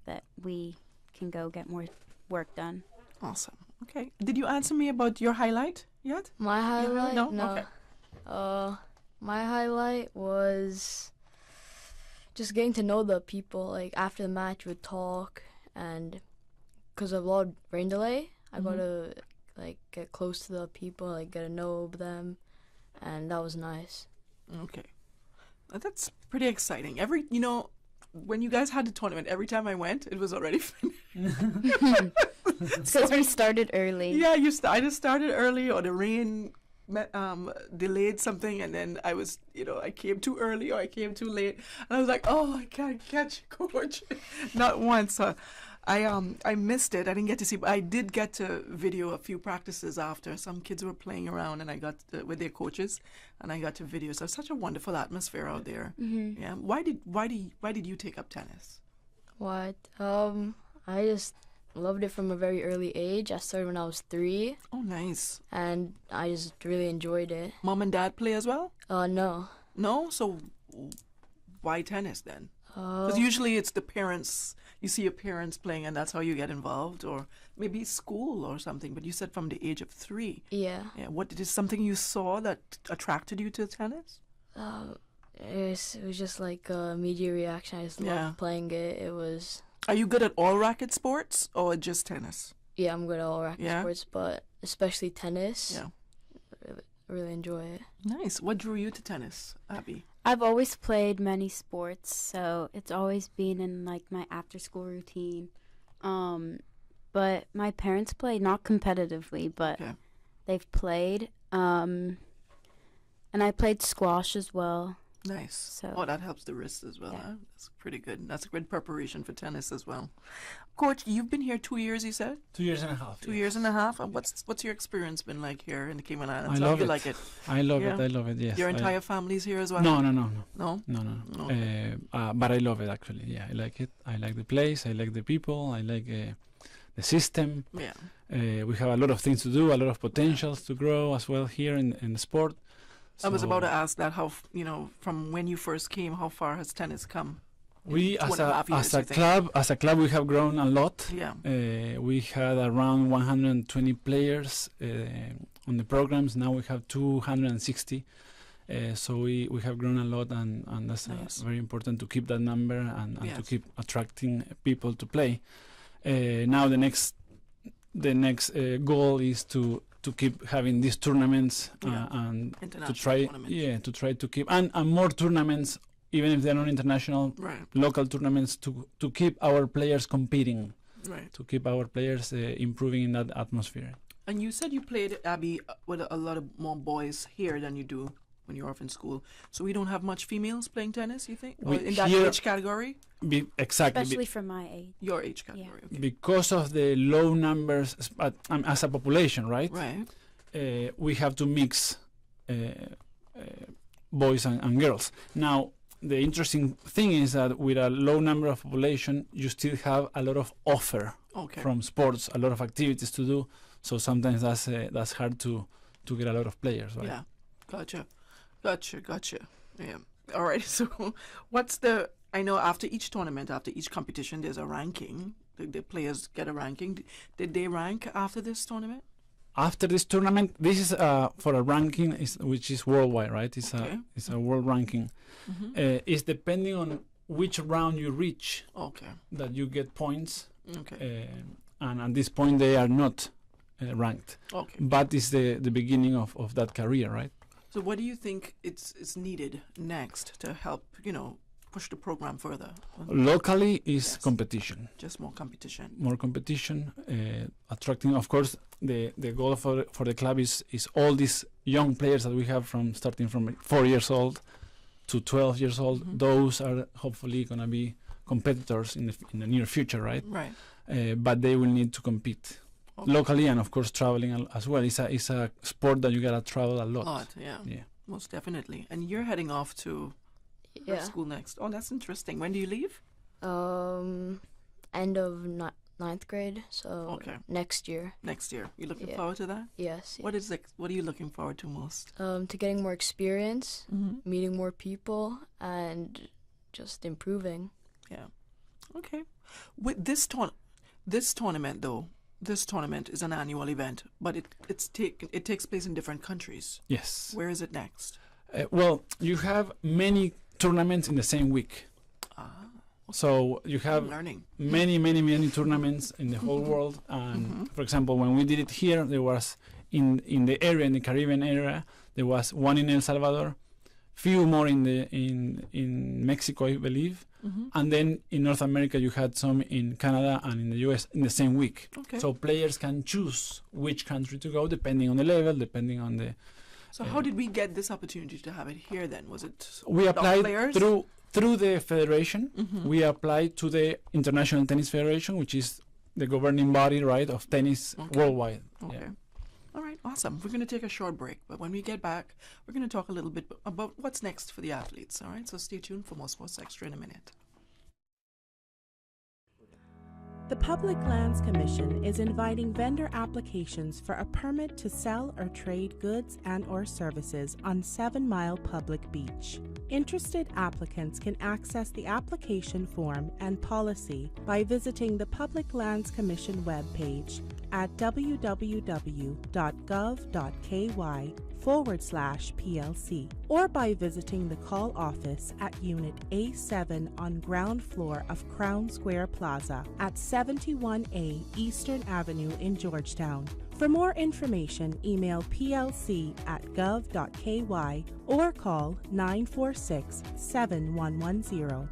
[SPEAKER 18] that we can go get more work done.
[SPEAKER 4] Awesome. Okay. Did you answer me about your highlight yet?
[SPEAKER 20] My highlight?
[SPEAKER 4] No?
[SPEAKER 20] No.
[SPEAKER 4] Okay.
[SPEAKER 20] My highlight was just getting to know the people. Like after the match, we'd talk, and because of a lot of rain delay, I got to like get close to the people, like get to know them, and that was nice.
[SPEAKER 4] Okay. That's pretty exciting. When you guys had the tournament, every time I went, it was already finished.
[SPEAKER 18] Because we started early.
[SPEAKER 4] Yeah, I just started early, or the rain delayed something, and then I was, I came too early or I came too late, and I was like, oh, I can't catch coach. Not once. I missed it. I didn't get to see, but I did get to video a few practices after. Some kids were playing around, and I got with their coaches, and I got to video. So it's such a wonderful atmosphere out there.
[SPEAKER 18] Mm-hmm.
[SPEAKER 4] Yeah. Why did you take up tennis?
[SPEAKER 20] What? I just loved it from a very early age. I started when I was 3.
[SPEAKER 4] Oh, nice.
[SPEAKER 20] And I just really enjoyed it.
[SPEAKER 4] Mom and dad play as well?
[SPEAKER 20] No.
[SPEAKER 4] No? So why tennis then? Because usually it's the parents. You see your parents playing, and that's how you get involved, or maybe school or something. But you said from the age of 3.
[SPEAKER 20] Yeah.
[SPEAKER 4] Yeah. What is something you saw that attracted you to tennis?
[SPEAKER 20] It was just like a immediate reaction. I just loved playing it. It was.
[SPEAKER 4] Are you good at all racket sports or just tennis?
[SPEAKER 20] Yeah, I'm good at all racket sports, but especially tennis. Yeah. Really enjoy it.
[SPEAKER 4] Nice. What drew you to tennis, Abby?
[SPEAKER 18] I've always played many sports, so it's always been in like my after school routine. But my parents play, not competitively, but they've played. And I played squash as well.
[SPEAKER 4] Nice.
[SPEAKER 18] So
[SPEAKER 4] that helps the wrist as well.
[SPEAKER 18] Yeah.
[SPEAKER 4] Huh? That's pretty good. That's a good preparation for tennis as well. Coach, you've been here 2 years, you said?
[SPEAKER 19] 2 years and a half.
[SPEAKER 4] 2 years and a half. And what's your experience been like here in the Cayman Islands?
[SPEAKER 19] I
[SPEAKER 4] How
[SPEAKER 19] love
[SPEAKER 4] do you
[SPEAKER 19] it.
[SPEAKER 4] like it?
[SPEAKER 19] I love
[SPEAKER 4] Yeah?
[SPEAKER 19] it. I love it. Yes.
[SPEAKER 4] Your entire family's here as well?
[SPEAKER 19] No.
[SPEAKER 4] No?
[SPEAKER 19] No. But I love it actually. Yeah, I like it. I like the place. I like the people. I like the system.
[SPEAKER 4] Yeah.
[SPEAKER 19] We have a lot of things to do, a lot of potentials to grow as well here in the sport.
[SPEAKER 4] I was
[SPEAKER 19] So
[SPEAKER 4] about to ask that, how, from when you first came, how far has tennis come?
[SPEAKER 19] We,
[SPEAKER 4] in
[SPEAKER 19] as
[SPEAKER 4] 2.5 years, you think?
[SPEAKER 19] a club, we have grown a lot.
[SPEAKER 4] Yeah.
[SPEAKER 19] We had around 120 players on the programs. Now we have 260. So we have grown a lot, and that's
[SPEAKER 4] Nice.
[SPEAKER 19] very important to keep that number and to
[SPEAKER 4] Yes.
[SPEAKER 19] keep attracting people to play. Now the next goal is to keep having these tournaments and
[SPEAKER 4] International tournaments.
[SPEAKER 19] to try to keep and more tournaments, even if they're not international,
[SPEAKER 4] Right.
[SPEAKER 19] local tournaments to keep our players competing,
[SPEAKER 4] Right.
[SPEAKER 19] to keep our players improving in that atmosphere.
[SPEAKER 4] And you said you played, Abby, with a lot of more boys here than you do when you're off in school. So we don't have much females playing tennis, you think? Or in that age category?
[SPEAKER 19] Exactly.
[SPEAKER 18] especially for my age.
[SPEAKER 4] Your age category, okay.
[SPEAKER 19] Because of the low numbers as a population, right?
[SPEAKER 4] Right.
[SPEAKER 19] We have to mix boys and girls. Now, the interesting thing is that with a low number of population, you still have a lot of offer from sports, a lot of activities to do. So sometimes that's hard to get a lot of players, right?
[SPEAKER 4] Yeah, gotcha. Yeah. All right. So, I know after each tournament, after each competition, there's a ranking. The players get a ranking. Did they rank after this tournament?
[SPEAKER 19] After this tournament, this is for a ranking which is worldwide, right? It's a world ranking.
[SPEAKER 4] Mm-hmm.
[SPEAKER 19] It's depending on which round you reach.
[SPEAKER 4] Okay.
[SPEAKER 19] That you get points.
[SPEAKER 4] Okay.
[SPEAKER 19] And at this point, they are not ranked.
[SPEAKER 4] Okay.
[SPEAKER 19] But it's the beginning of that career, right?
[SPEAKER 4] So what do you think it's needed next to help, push the program further?
[SPEAKER 19] Locally is competition.
[SPEAKER 4] Just more competition.
[SPEAKER 19] More competition, attracting, of course, the goal for the club is all these young players that we have starting from 4 years old to 12 years old.
[SPEAKER 4] Mm-hmm.
[SPEAKER 19] Those are hopefully going to be competitors in the near future, right?
[SPEAKER 4] Right.
[SPEAKER 19] But they will need to compete.
[SPEAKER 4] Okay.
[SPEAKER 19] Locally, and of course traveling as well. It's a sport that you gotta travel a lot.
[SPEAKER 4] Yeah. Most definitely. And you're heading off to school next. Oh, that's interesting. When do you leave?
[SPEAKER 20] End of ninth grade. So next year.
[SPEAKER 4] Next year. You looking forward to that?
[SPEAKER 20] Yes.
[SPEAKER 4] What are you looking forward to most?
[SPEAKER 20] To getting more experience, meeting more people, and just improving.
[SPEAKER 4] Yeah. Okay. With this tournament though. This tournament is an annual event, but it takes place in different countries.
[SPEAKER 19] Yes.
[SPEAKER 4] Where is it next?
[SPEAKER 19] Well, you have many tournaments in the same week. So you have many tournaments in the whole world. And for example, when we did it here, there was in the area, in the Caribbean area, there was one in El Salvador, few more in Mexico, I believe. And then in North America, you had some in Canada and in the US in the same week.
[SPEAKER 4] Okay.
[SPEAKER 19] So players can choose which country to go depending on the level, depending on the.
[SPEAKER 4] So how did we get this opportunity to have it here then? Was it
[SPEAKER 19] we applied
[SPEAKER 4] players?
[SPEAKER 19] through the federation. We applied to the International Tennis Federation, which is the governing body, right, of tennis worldwide.
[SPEAKER 4] Okay.
[SPEAKER 19] Yeah.
[SPEAKER 4] All right, awesome. We're going to take a short break, but when we get back, we're going to talk a little bit about what's next for the athletes, all right? So stay tuned for more Sports Extra in a minute.
[SPEAKER 8] The Public Lands Commission is inviting vendor applications for a permit to sell or trade goods and/or services on 7 Mile Public Beach. Interested applicants can access the application form and policy by visiting the Public Lands Commission webpage at www.gov.ky/PLC or by visiting the call office at Unit A7 on ground floor of Crown Square Plaza at 71A Eastern Avenue in Georgetown. For more information, email plc@gov.ky or call 946-7110.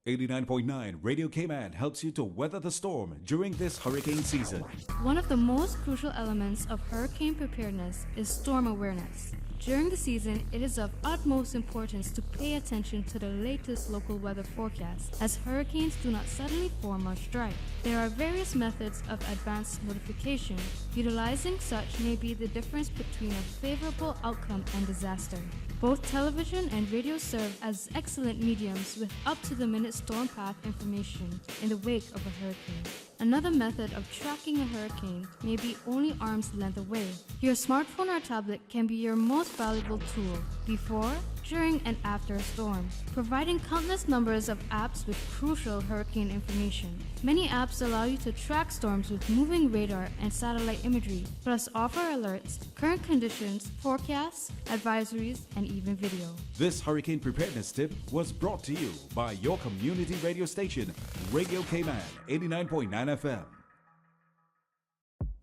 [SPEAKER 11] 89.9 Radio Cayman helps you to weather the storm during this hurricane season.
[SPEAKER 21] One of the most crucial elements of hurricane preparedness is storm awareness. During the season, it is of utmost importance to pay attention to the latest local weather forecast, as hurricanes do not suddenly form or strike. There are various methods of advanced notification. Utilizing such may be the difference between a favorable outcome and disaster. Both television and radio serve as excellent mediums with up-to-the-minute storm path information in the wake of a hurricane. Another method of tracking a hurricane may be only arm's length away. Your smartphone or tablet can be your most valuable tool before, during, and after a storm, providing countless numbers of apps with crucial hurricane information. Many apps allow you to track storms with moving radar and satellite imagery, plus offer alerts, current conditions, forecasts, advisories, and even video.
[SPEAKER 11] This hurricane preparedness tip was brought to you by your community radio station, Radio Cayman 89.9 FM.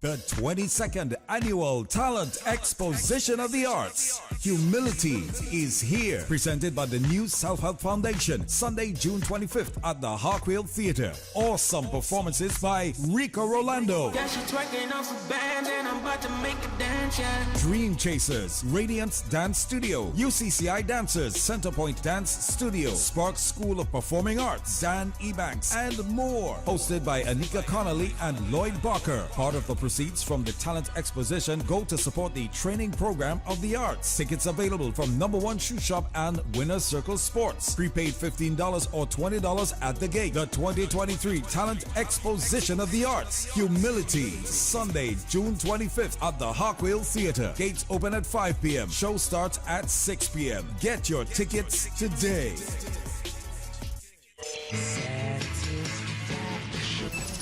[SPEAKER 11] The 22nd Annual Talent Exposition of the Arts, Humility, is here. Presented by the New Self-Help Foundation, Sunday, June 25th at the Harkwell Theater. Awesome performances by Rico Rolando.
[SPEAKER 12] Yeah, she twerking off a band and I'm about to make a dance, yeah.
[SPEAKER 11] Dream Chasers, Radiance Dance Studio, UCCI Dancers, Centerpoint Dance Studio, Sparks School of Performing Arts, Dan Ebanks, and more. Hosted by Anika Connolly and Lloyd Barker. Part of the proceeds from the Talent Exposition go to support the training program of the arts. Tickets available from Number One Shoe Shop and Winner's Circle Sports. Prepaid $15 or $20 at the gate. The 2023 Talent Exposition of the Arts, Humility, Sunday, June 25th at the Harkwell Theater. Gates open at 5 p.m. Show starts at 6 p.m. Get your tickets today.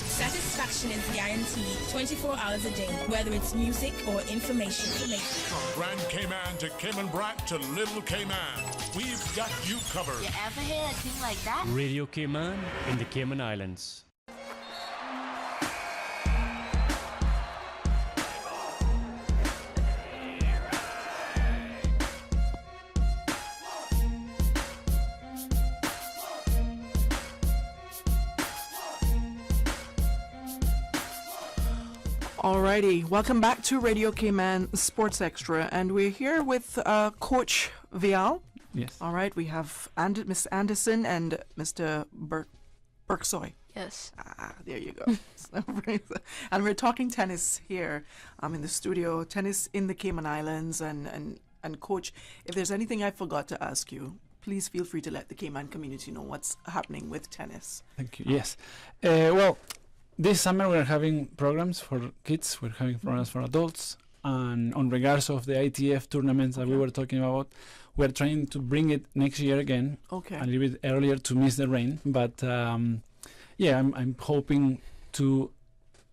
[SPEAKER 22] Satisfaction is guaranteed 24 hours a day, whether it's music or information.
[SPEAKER 16] From Grand Cayman to Cayman Brac to Little Cayman, we've got you covered.
[SPEAKER 23] You ever hear a thing like that?
[SPEAKER 24] Radio Cayman in the Cayman Islands.
[SPEAKER 4] Alrighty, welcome back to Radio Cayman Sports Extra, and we're here with Coach Vial.
[SPEAKER 19] Yes.
[SPEAKER 4] All right, we have Mr. Anderson and Mr. Berksoy.
[SPEAKER 20] Yes.
[SPEAKER 4] There you go. And we're talking tennis here in the studio, tennis in the Cayman Islands, and Coach, if there's anything I forgot to ask you, please feel free to let the Cayman community know what's happening with tennis.
[SPEAKER 19] Thank you. Yes. Well, this summer we're having programs for kids, we're having programs for adults, and on regards of the ITF tournaments that we were talking about, we're trying to bring it next year again, a little bit earlier to miss the rain, but I'm hoping to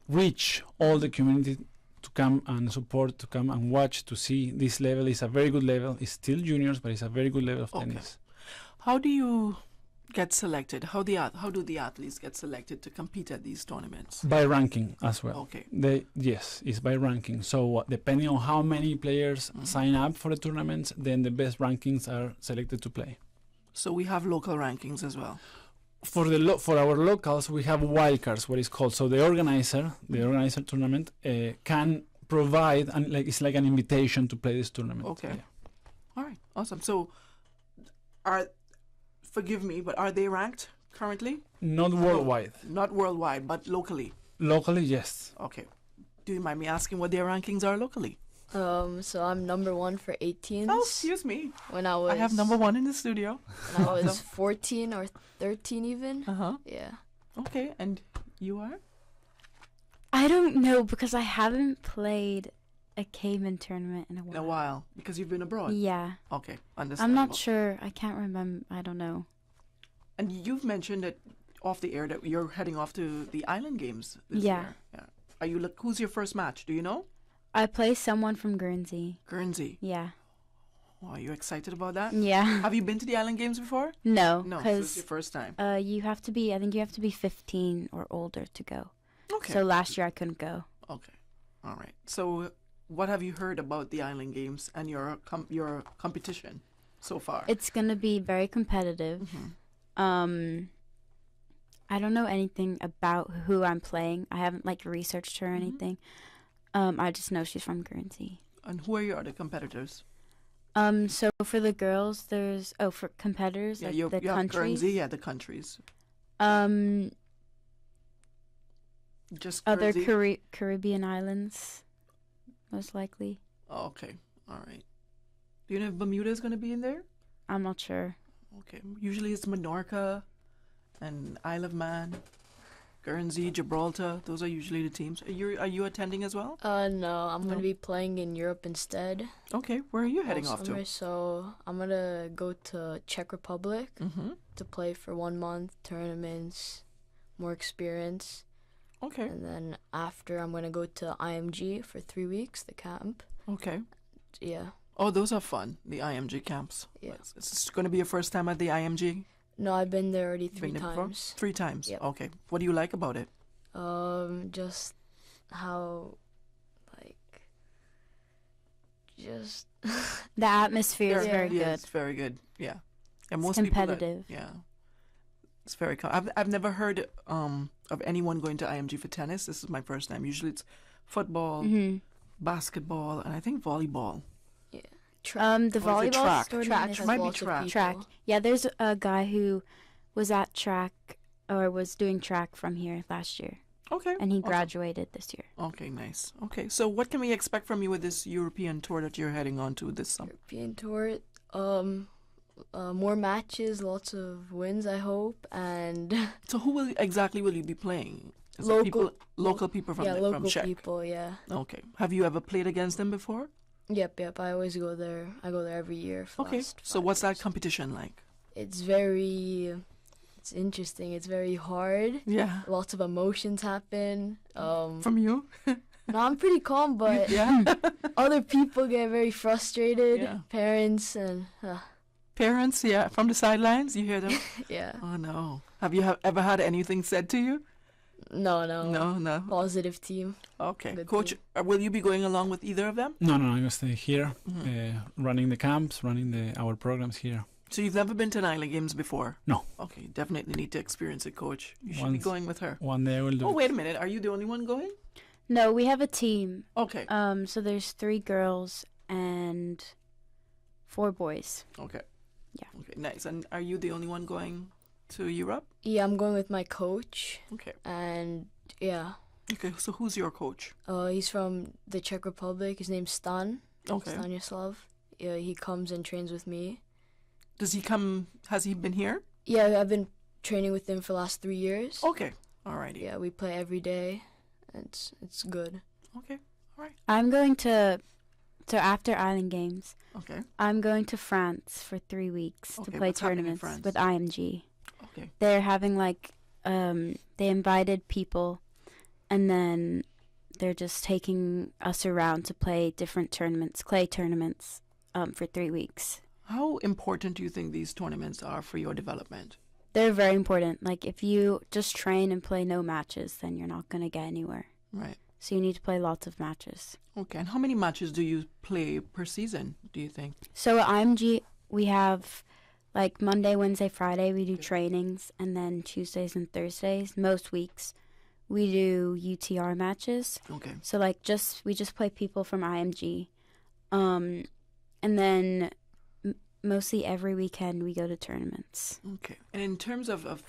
[SPEAKER 19] reach all the community to come and support, to come and watch, to see this level. Is a very good level. It's still juniors, but it's a very good level of tennis.
[SPEAKER 4] How do you get selected? How do the athletes get selected to compete at these tournaments?
[SPEAKER 19] By ranking as well.
[SPEAKER 4] Okay.
[SPEAKER 19] Yes, it's by ranking. So depending on how many players sign up for the tournaments, then the best rankings are selected to play.
[SPEAKER 4] So we have local rankings as well.
[SPEAKER 19] For our locals, we have wildcards, what it's called. So the organizer tournament can provide, and it's like an invitation to play this tournament.
[SPEAKER 4] Okay.
[SPEAKER 19] Yeah.
[SPEAKER 4] All right. Awesome. So forgive me, but are they ranked currently?
[SPEAKER 19] Not worldwide.
[SPEAKER 4] Not worldwide, but locally.
[SPEAKER 19] Locally, yes.
[SPEAKER 4] Okay. Do you mind me asking what their rankings are locally?
[SPEAKER 20] So I'm number 1 for 18s.
[SPEAKER 4] Oh, excuse me.
[SPEAKER 20] I
[SPEAKER 4] have number 1 in the studio.
[SPEAKER 20] When I was 14 or 13 even. Yeah.
[SPEAKER 4] Okay, and you are?
[SPEAKER 18] I don't know because I haven't played a Cayman tournament in a while.
[SPEAKER 4] Because you've been abroad?
[SPEAKER 18] Yeah.
[SPEAKER 4] Okay,
[SPEAKER 18] I'm
[SPEAKER 4] understandable.
[SPEAKER 18] not sure. I can't remember. I don't know.
[SPEAKER 4] And you've mentioned that off the air that you're heading off to the Island Games this year. Yeah. Are you? Who's your first match? Do you know?
[SPEAKER 18] I play someone from Guernsey.
[SPEAKER 4] Guernsey?
[SPEAKER 18] Yeah.
[SPEAKER 4] Oh, are you excited about that?
[SPEAKER 18] Yeah.
[SPEAKER 4] Have you been to the Island Games before?
[SPEAKER 18] No.
[SPEAKER 4] No, so it's your first time.
[SPEAKER 18] I think you have to be 15 or older to go.
[SPEAKER 4] Okay.
[SPEAKER 18] So last year I couldn't go.
[SPEAKER 4] Okay. All right. So what have you heard about the Island Games and your competition so far?
[SPEAKER 18] It's going to be very competitive.
[SPEAKER 4] Mm-hmm.
[SPEAKER 18] I don't know anything about who I'm playing. I haven't researched her or anything. I just know she's from Guernsey.
[SPEAKER 4] And who are your other competitors?
[SPEAKER 18] So for the girls, there's for competitors,
[SPEAKER 4] Yeah,
[SPEAKER 18] like
[SPEAKER 4] you
[SPEAKER 18] the
[SPEAKER 4] have
[SPEAKER 18] countries.
[SPEAKER 4] Guernsey, yeah, the countries. Just
[SPEAKER 18] Other
[SPEAKER 4] Guernsey?
[SPEAKER 18] Caribbean islands, most likely.
[SPEAKER 4] Oh, okay, all right. Do you know if Bermuda is going to be in there?
[SPEAKER 18] I'm not sure.
[SPEAKER 4] Okay, usually it's Menorca and Isle of Man, Guernsey, Gibraltar. Those are usually the teams. Are you attending as well?
[SPEAKER 20] No, I'm gonna be playing in Europe instead.
[SPEAKER 4] Okay, where are you heading off to?
[SPEAKER 20] So I'm gonna go to Czech Republic to play for 1 month, tournaments, more experience.
[SPEAKER 4] Okay.
[SPEAKER 20] And then after, I'm gonna go to IMG for 3 weeks, the camp.
[SPEAKER 4] Okay.
[SPEAKER 20] Yeah.
[SPEAKER 4] Oh, those are fun, the IMG camps.
[SPEAKER 20] Yeah.
[SPEAKER 4] It's going to be your first time at the IMG?
[SPEAKER 20] No, I've been there already
[SPEAKER 4] Been
[SPEAKER 20] 3
[SPEAKER 4] there before?
[SPEAKER 20] times.
[SPEAKER 4] 3 times?
[SPEAKER 20] Yep.
[SPEAKER 4] Okay. What do you like about it?
[SPEAKER 20] Just how, just
[SPEAKER 18] the atmosphere is very good.
[SPEAKER 4] It's very good. Yeah. And
[SPEAKER 18] It's
[SPEAKER 4] most
[SPEAKER 18] competitive.
[SPEAKER 4] People yeah. It's very I've never heard of anyone going to IMG for tennis. This is my first time. Usually it's football, basketball, and I think volleyball.
[SPEAKER 20] Yeah.
[SPEAKER 18] The volleyball
[SPEAKER 4] Track. Might be track.
[SPEAKER 18] Track. Yeah, there's a guy who was at track or was doing track from here last year.
[SPEAKER 4] Okay.
[SPEAKER 18] And he
[SPEAKER 4] awesome.
[SPEAKER 18] graduated this year.
[SPEAKER 4] Okay, nice. Okay, so what can we expect from you with this European tour that you're heading on to this summer?
[SPEAKER 20] European tour, more matches, lots of wins, I hope, and
[SPEAKER 4] So who exactly will you be playing? Is it local people from
[SPEAKER 20] local
[SPEAKER 4] Czech?
[SPEAKER 20] people, yeah.
[SPEAKER 4] Okay. Have you ever played against them before?
[SPEAKER 20] Yep. I always go there. I go there every year. For
[SPEAKER 4] Okay.
[SPEAKER 20] last
[SPEAKER 4] So
[SPEAKER 20] 5
[SPEAKER 4] what's
[SPEAKER 20] years.
[SPEAKER 4] that competition like?
[SPEAKER 20] It's interesting. It's very hard.
[SPEAKER 4] Yeah.
[SPEAKER 20] Lots of emotions happen.
[SPEAKER 4] From you?
[SPEAKER 20] No, I'm pretty calm, but
[SPEAKER 4] Yeah.
[SPEAKER 20] other people get very frustrated.
[SPEAKER 4] Yeah.
[SPEAKER 20] Parents and
[SPEAKER 4] Parents, yeah, from the sidelines, you hear them?
[SPEAKER 20] yeah.
[SPEAKER 4] Oh no. Have you ever had anything said to you?
[SPEAKER 20] No. Positive team.
[SPEAKER 4] Okay.
[SPEAKER 20] Good
[SPEAKER 4] Coach, will you be going along with either of them?
[SPEAKER 19] No, I'm gonna stay here, running the camps, running our programs here.
[SPEAKER 4] So you've never been to an Island Games before?
[SPEAKER 19] No.
[SPEAKER 4] Okay, definitely need to experience it, Coach. You should be
[SPEAKER 19] Once-
[SPEAKER 4] going with her.
[SPEAKER 19] One day I will do.
[SPEAKER 4] Oh,
[SPEAKER 19] it.
[SPEAKER 4] wait a minute. Are you the only one going?
[SPEAKER 18] No, we have a team.
[SPEAKER 4] Okay.
[SPEAKER 18] So there's 3 girls and 4 boys.
[SPEAKER 4] Okay.
[SPEAKER 18] Yeah.
[SPEAKER 4] Okay, nice. And are you the only one going to Europe?
[SPEAKER 20] Yeah, I'm going with my coach.
[SPEAKER 4] Okay.
[SPEAKER 20] And yeah.
[SPEAKER 4] Okay, so who's your coach?
[SPEAKER 20] He's from the Czech Republic. His name's Stan.
[SPEAKER 4] Okay.
[SPEAKER 20] Stanislav. Yeah, he comes and trains with me.
[SPEAKER 4] Does he come? Has he been here?
[SPEAKER 20] Yeah, I've been training with him for the last 3 years.
[SPEAKER 4] Okay. Alrighty.
[SPEAKER 20] Yeah, we play every day. It's good.
[SPEAKER 4] Okay. All right.
[SPEAKER 18] I'm going to after Island Games.
[SPEAKER 4] Okay.
[SPEAKER 18] I'm going to France for 3 weeks to
[SPEAKER 4] Okay,
[SPEAKER 18] play
[SPEAKER 4] what's happening in
[SPEAKER 18] tournaments
[SPEAKER 4] France?
[SPEAKER 18] with IMG.
[SPEAKER 4] Okay.
[SPEAKER 18] They're having they invited people, and then they're just taking us around to play different tournaments, clay tournaments, for 3 weeks.
[SPEAKER 4] How important do you think these tournaments are for your development?
[SPEAKER 18] They're very important. Like, if you just train and play no matches, then you're not going to get anywhere.
[SPEAKER 4] Right.
[SPEAKER 18] So you need to play lots of matches.
[SPEAKER 4] Okay. And how many matches do you play per season, do you think?
[SPEAKER 18] So at IMG, we have, Monday, Wednesday, Friday, we do trainings, and then Tuesdays and Thursdays, most weeks, we do UTR matches.
[SPEAKER 4] Okay.
[SPEAKER 18] So, we just play people from IMG. And then mostly every weekend we go to tournaments.
[SPEAKER 4] Okay. And in terms of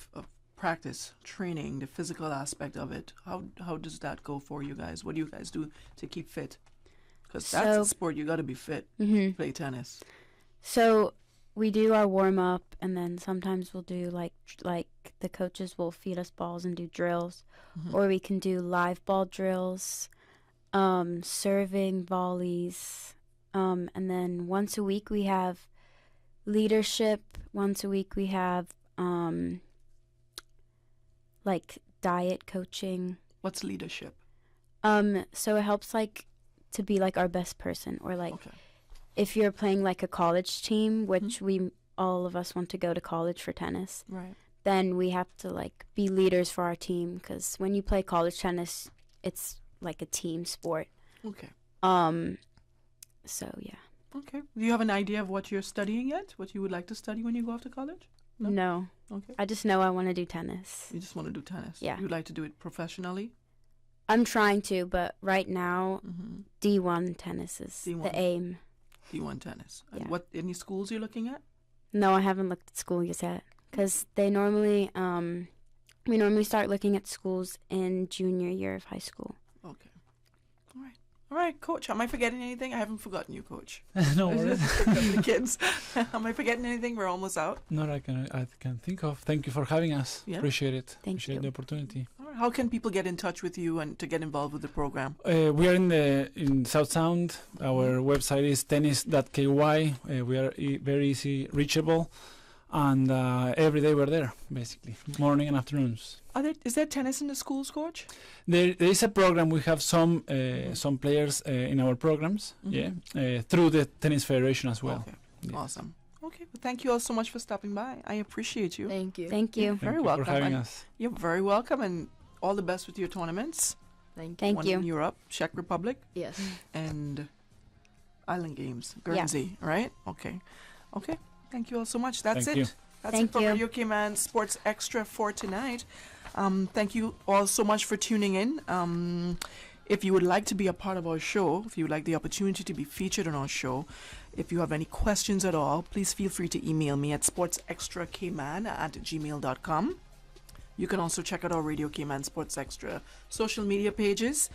[SPEAKER 4] practice, training, the physical aspect of it, how does that go for you guys? What do you guys do to keep fit? Because that's a sport, you got to be fit to play tennis.
[SPEAKER 18] So we do our warm-up, and then sometimes we'll do, the coaches will feed us balls and do drills. Or we can do live ball drills, serving, volleys. And then once a week we have leadership. Once a week we have diet coaching.
[SPEAKER 4] What's leadership?
[SPEAKER 18] So it helps to be our best person, or if you're playing a college team, which all of us want to go to college for tennis.
[SPEAKER 4] Right.
[SPEAKER 18] Then we have to be leaders for our team, because when you play college tennis, it's a team sport.
[SPEAKER 4] Okay.
[SPEAKER 18] So yeah.
[SPEAKER 4] Okay. Do you have an idea of what you're studying yet? What you would like to study when you go off to college?
[SPEAKER 18] No.
[SPEAKER 4] Okay.
[SPEAKER 18] I just know I want to do tennis.
[SPEAKER 4] You just want to do tennis?
[SPEAKER 18] Yeah.
[SPEAKER 4] You'd like to do it professionally?
[SPEAKER 18] I'm trying to, but right now, D1 tennis is
[SPEAKER 4] D1.
[SPEAKER 18] the aim.
[SPEAKER 4] D1 tennis. And what, any schools you're looking at?
[SPEAKER 18] No, I haven't looked at schools yet because they normally, we normally start looking at schools in junior year of high school.
[SPEAKER 4] Okay. All right, Coach. Am I forgetting anything? I haven't forgotten you, Coach.
[SPEAKER 19] No worries.
[SPEAKER 4] The kids. Am I forgetting anything? We're almost out.
[SPEAKER 19] Not I can think of. Thank you for having us.
[SPEAKER 4] Yeah.
[SPEAKER 19] Appreciate it.
[SPEAKER 18] Appreciate
[SPEAKER 19] the opportunity.
[SPEAKER 4] All right. How can people get in touch with you and to get involved with the program?
[SPEAKER 19] We are in South Sound. Our website is tennis.ky. We are very easy reachable, and every day we're there, basically, morning and afternoons.
[SPEAKER 4] Is there tennis in the schools, Coach?
[SPEAKER 19] There is a program. We have some players in our programs, through the Tennis Federation as well.
[SPEAKER 4] Okay. Yes. Awesome. Okay, well, thank you all so much for stopping by. I appreciate you.
[SPEAKER 20] Thank you.
[SPEAKER 18] Thank you.
[SPEAKER 4] You're very
[SPEAKER 19] Thank you
[SPEAKER 4] welcome.
[SPEAKER 19] for having
[SPEAKER 4] And
[SPEAKER 19] us.
[SPEAKER 4] You're very welcome, and all the best with your tournaments.
[SPEAKER 20] Thank
[SPEAKER 4] One
[SPEAKER 18] you.
[SPEAKER 4] in Europe, Czech Republic.
[SPEAKER 20] Yes.
[SPEAKER 4] And Island Games, Guernsey, right? Okay. Thank you all so much. That's
[SPEAKER 19] Thank
[SPEAKER 4] it.
[SPEAKER 19] you.
[SPEAKER 4] That's
[SPEAKER 18] Thank
[SPEAKER 4] it for
[SPEAKER 18] you.
[SPEAKER 4] Radio Cayman Sports Extra for tonight. Thank you all so much for tuning in. If you would like to be a part of our show, if you would like the opportunity to be featured on our show, if you have any questions at all, please feel free to email me at sportsextracayman@gmail.com. You can also check out our Radio Cayman Sports Extra social media pages,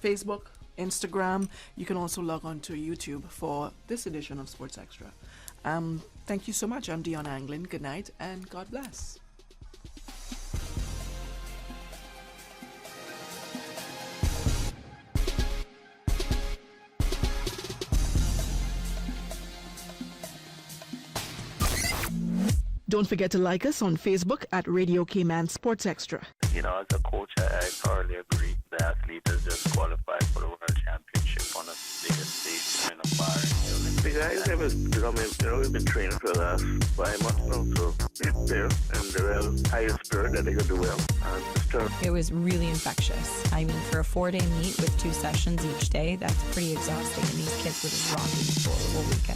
[SPEAKER 4] Facebook, Instagram. You can also log on to YouTube for this edition of Sports Extra. Thank you so much. I'm Dionne Anglin. Good night and God bless. Don't forget to like us on Facebook at Radio Cayman Sports Extra.
[SPEAKER 2] You know, as a coach, I thoroughly agree. The athlete is just qualified for the World Championship on the biggest stage in a bar. The guys have we've been training for the last 5 months now, so it's there, and they're real high spirit that they could do well.
[SPEAKER 3] It was really infectious. I mean, for a 4-day meet with 2 sessions each day, that's pretty exhausting, and these kids were just rocking the whole weekend.